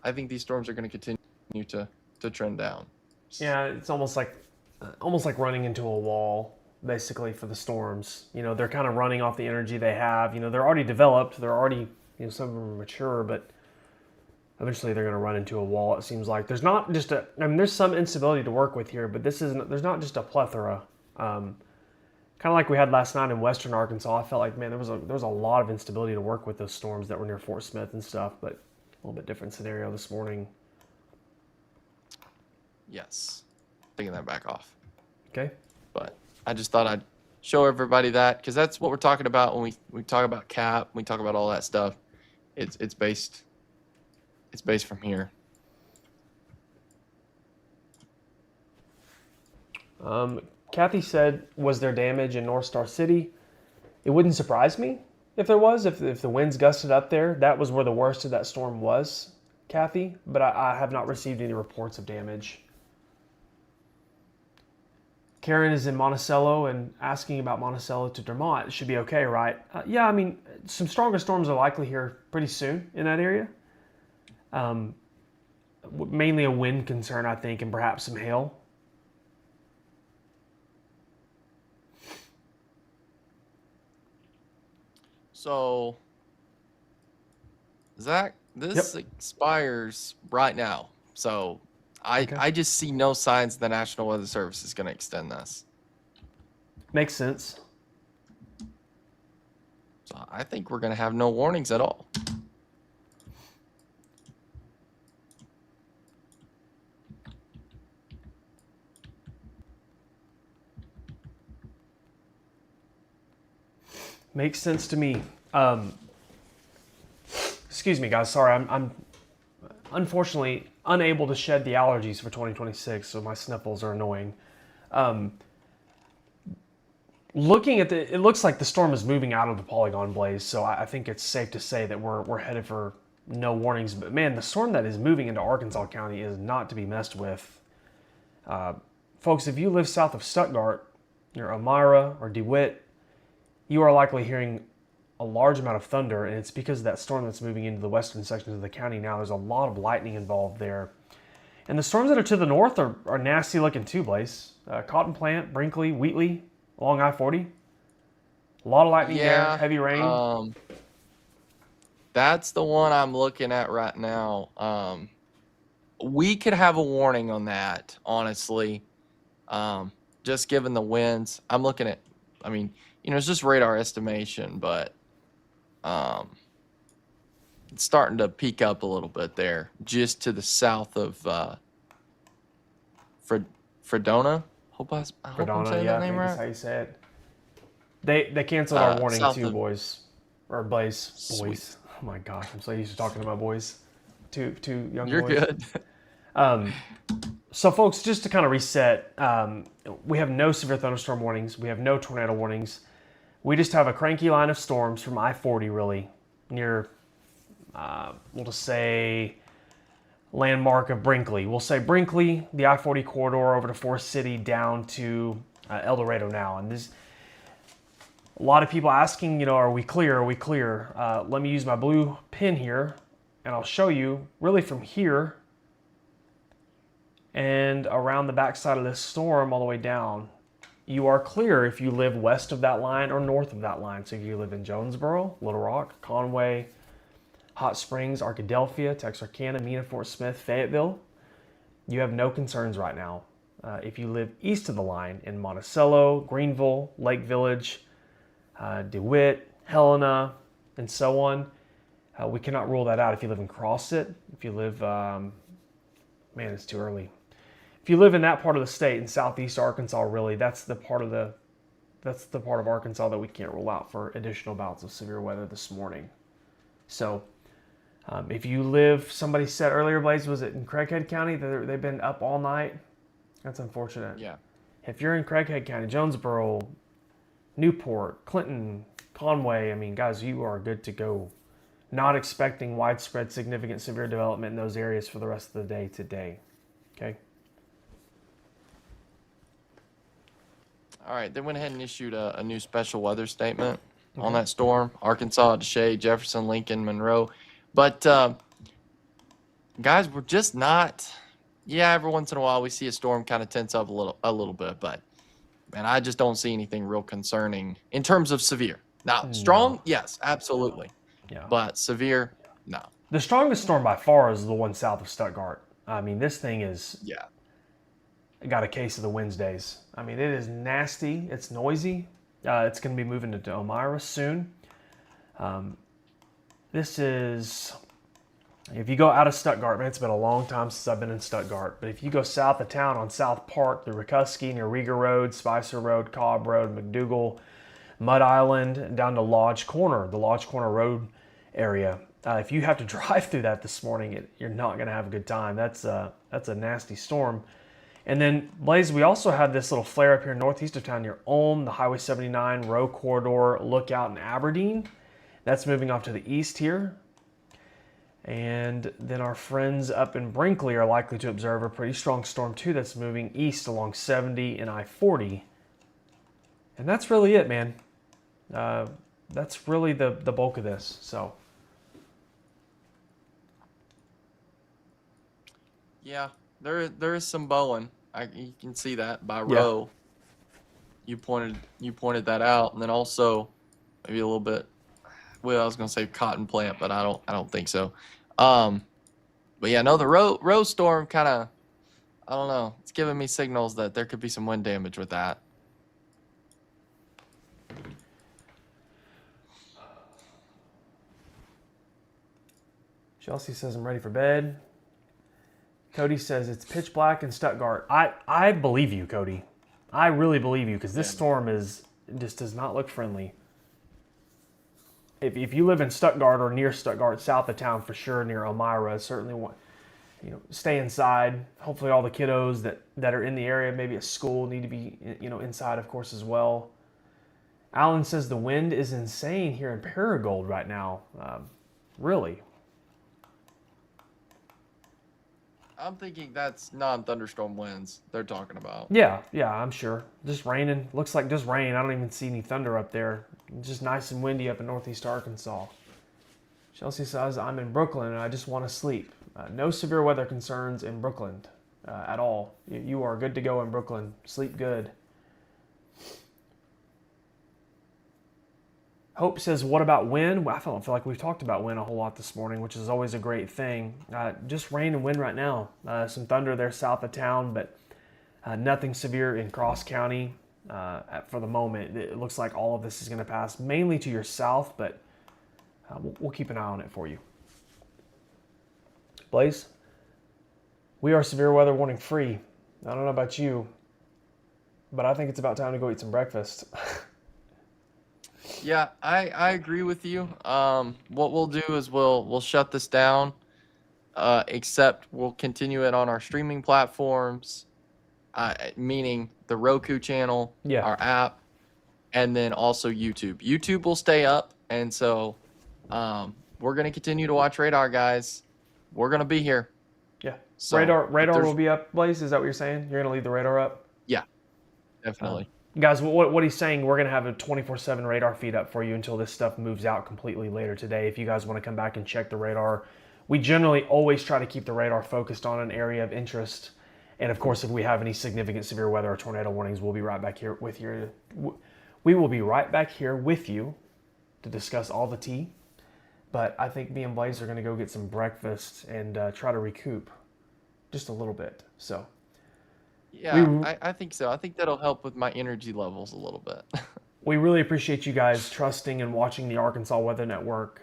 [SPEAKER 2] I think these storms are going to continue to trend down.
[SPEAKER 3] Yeah, it's almost like running into a wall, basically, for the storms. You know, they're kind of running off the energy they have. You know, they're already developed. They're already, you know, some of them are mature, but eventually they're going to run into a wall, it seems like. There's not just I mean, there's some instability to work with here, but there's not just a plethora. Kind of like we had last night in western Arkansas. I felt like, man, there was a lot of instability to work with those storms that were near Fort Smith and stuff, but a little bit different scenario this morning.
[SPEAKER 2] Yes. Taking that back off.
[SPEAKER 3] Okay.
[SPEAKER 2] But I just thought I'd show everybody that, because that's what we're talking about when we talk about cap, we talk about all that stuff. It's based from here.
[SPEAKER 3] Kathy said, was there damage in North Star City? It wouldn't surprise me if there was, if the winds gusted up there, that was where the worst of that storm was, Kathy. But I have not received any reports of damage. Karen is in Monticello and asking about Monticello to Dermont. It should be okay, right? Yeah, I mean, some stronger storms are likely here pretty soon in that area. Mainly a wind concern, I think, and perhaps some hail.
[SPEAKER 2] So, Zach, this expires right now. So, I just see no signs the National Weather Service is going to extend this.
[SPEAKER 3] Makes sense.
[SPEAKER 2] So, I think we're going to have no warnings at all.
[SPEAKER 3] Makes sense to me. Excuse me, guys. Sorry, I'm unfortunately unable to shed the allergies for 2026, so my sniffles are annoying. Looking at it looks like the storm is moving out of the polygon, Blaze. So I think it's safe to say that we're headed for no warnings. But man, the storm that is moving into Arkansas County is not to be messed with. Folks, if you live south of Stuttgart, near Elmira or DeWitt, you are likely hearing a large amount of thunder, and it's because of that storm that's moving into the western sections of the county now. There's a lot of lightning involved there. And the storms that are to the north are nasty looking too, Blaze. Cotton Plant, Brinkley, Wheatley, along I-40. A lot of lightning there, heavy rain.
[SPEAKER 2] That's the one I'm looking at right now. We could have a warning on that, honestly. Just given the winds. I'm looking at, I mean, it's just radar estimation, but it's starting to peak up a little bit there, just to the south of Fredona. Hope I'm saying that name right.
[SPEAKER 3] That's how you say it. They canceled our warning too, boys. Or Blaze.
[SPEAKER 2] Sweet.
[SPEAKER 3] Boys. Oh my gosh, I'm so used to talking to my boys. Two young
[SPEAKER 2] You're
[SPEAKER 3] boys.
[SPEAKER 2] good.
[SPEAKER 3] So folks, just to kind of reset, we have no severe thunderstorm warnings. We have no tornado warnings. We just have a cranky line of storms from I-40 really near, we'll just say, landmark of Brinkley. We'll say Brinkley, the I-40 corridor over to Forest City down to El Dorado now. And this, a lot of people asking, are we clear? Are we clear? Let me use my blue pin here, and I'll show you really from here and around the backside of this storm all the way down. You are clear if you live west of that line or north of that line. So if you live in Jonesboro, Little Rock, Conway, Hot Springs, Arkadelphia, Texarkana, Mena, Fort Smith, Fayetteville, you have no concerns right now. If you live east of the line in Monticello, Greenville, Lake Village, DeWitt, Helena, and so on, we cannot rule that out. If you live in Crossit, if you live, man, it's too early. If you live in that part of the state, in southeast Arkansas, really, that's the part of Arkansas that we can't rule out for additional bouts of severe weather this morning. So, if you live, somebody said earlier, Blaze, was it in Craighead County? They've been up all night. That's unfortunate.
[SPEAKER 2] Yeah.
[SPEAKER 3] If you're in Craighead County, Jonesboro, Newport, Clinton, Conway, I mean, guys, you are good to go. Not expecting widespread, significant, severe development in those areas for the rest of the day today. Okay.
[SPEAKER 2] All right, they went ahead and issued a new special weather statement on that storm. Arkansas, Deshae, Jefferson, Lincoln, Monroe. But, guys, we're just not... Yeah, every once in a while we see a storm kind of tense up a little bit. But, man, I just don't see anything real concerning in terms of severe. Now, strong? Yes, absolutely.
[SPEAKER 3] Yeah.
[SPEAKER 2] But severe? No.
[SPEAKER 3] The strongest storm by far is the one south of Stuttgart. I mean, this thing is...
[SPEAKER 2] Yeah.
[SPEAKER 3] Got a case of the Wednesdays. I mean, it is nasty. It's noisy. It's going to be moving to Elmira soon. This is, if you go out of Stuttgart, man, it's been a long time since I've been in Stuttgart. But if you go south of town on South Park, the Rikuski, near Rieger Road, Spicer Road, Cobb Road, McDougal, Mud Island, down to Lodge Corner, the Lodge Corner Road area. If you have to drive through that this morning, you're not going to have a good time. That's a nasty storm. And then, Blaze, we also have this little flare up here northeast of town near Ulm, the Highway 79 Row Corridor Lookout in Aberdeen. That's moving off to the east here. And then our friends up in Brinkley are likely to observe a pretty strong storm too that's moving east along 70 and I-40. And that's really it, man. That's really the bulk of this. So
[SPEAKER 2] Yeah, there is some bowing. You can see that by
[SPEAKER 3] Yeah.
[SPEAKER 2] row. You pointed that out, and then also maybe a little bit. Well, I was gonna say cotton plant, but I don't think so. But yeah, no, the row storm kind of, I don't know. It's giving me signals that there could be some wind damage with that.
[SPEAKER 3] Chelsea says I'm ready for bed. Cody says it's pitch black in Stuttgart. I believe you, Cody. I really believe you, because this storm just does not look friendly. If you live in Stuttgart or near Stuttgart, south of town for sure, near Elmira, certainly want, stay inside. Hopefully all the kiddos that are in the area, maybe at school, need to be inside, of course, as well. Alan says the wind is insane here in Paragould right now. Really.
[SPEAKER 2] I'm thinking that's non-thunderstorm winds they're talking about.
[SPEAKER 3] Yeah, I'm sure. Just raining. Looks like just rain. I don't even see any thunder up there. Just nice and windy up in northeast Arkansas. Chelsea says, I'm in Brooklyn and I just want to sleep. No severe weather concerns in Brooklyn at all. You are good to go in Brooklyn. Sleep good. Hope says, what about wind? Well, I don't feel like we've talked about wind a whole lot this morning, which is always a great thing. Just rain and wind right now. Some thunder there south of town, but nothing severe in Cross County for the moment. It looks like all of this is going to pass mainly to your south, but we'll keep an eye on it for you. Blaze, we are severe weather warning free. I don't know about you, but I think it's about time to go eat some breakfast.
[SPEAKER 2] Yeah, I agree with you. What we'll do is we'll shut this down, except we'll continue it on our streaming platforms, meaning the Roku channel,
[SPEAKER 3] Yeah.
[SPEAKER 2] our app, and then also YouTube. YouTube will stay up, and so we're gonna continue to watch Radar, guys. We're gonna be here.
[SPEAKER 3] Yeah.
[SPEAKER 2] So,
[SPEAKER 3] radar will be up, Blaze. Is that what you're saying? You're gonna leave the radar up?
[SPEAKER 2] Yeah, definitely.
[SPEAKER 3] Guys, what he's saying, we're going to have a 24/7 radar feed up for you until this stuff moves out completely later today. If you guys want to come back and check the radar, we generally always try to keep the radar focused on an area of interest. And of course, if we have any significant severe weather or tornado warnings, we'll be right back here with you. We will be right back here with you to discuss all the tea. But I think me and Blaze are going to go get some breakfast and try to recoup just a little bit. So.
[SPEAKER 2] Yeah, I think so. I think that'll help with my energy levels a little bit.
[SPEAKER 3] We really appreciate you guys trusting and watching the Arkansas Weather Network.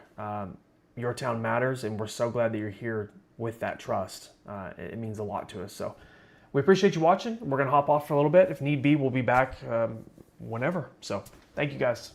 [SPEAKER 3] Your town matters, and we're so glad that you're here with that trust. It means a lot to us. So we appreciate you watching. We're going to hop off for a little bit. If need be, we'll be back whenever. So thank you guys.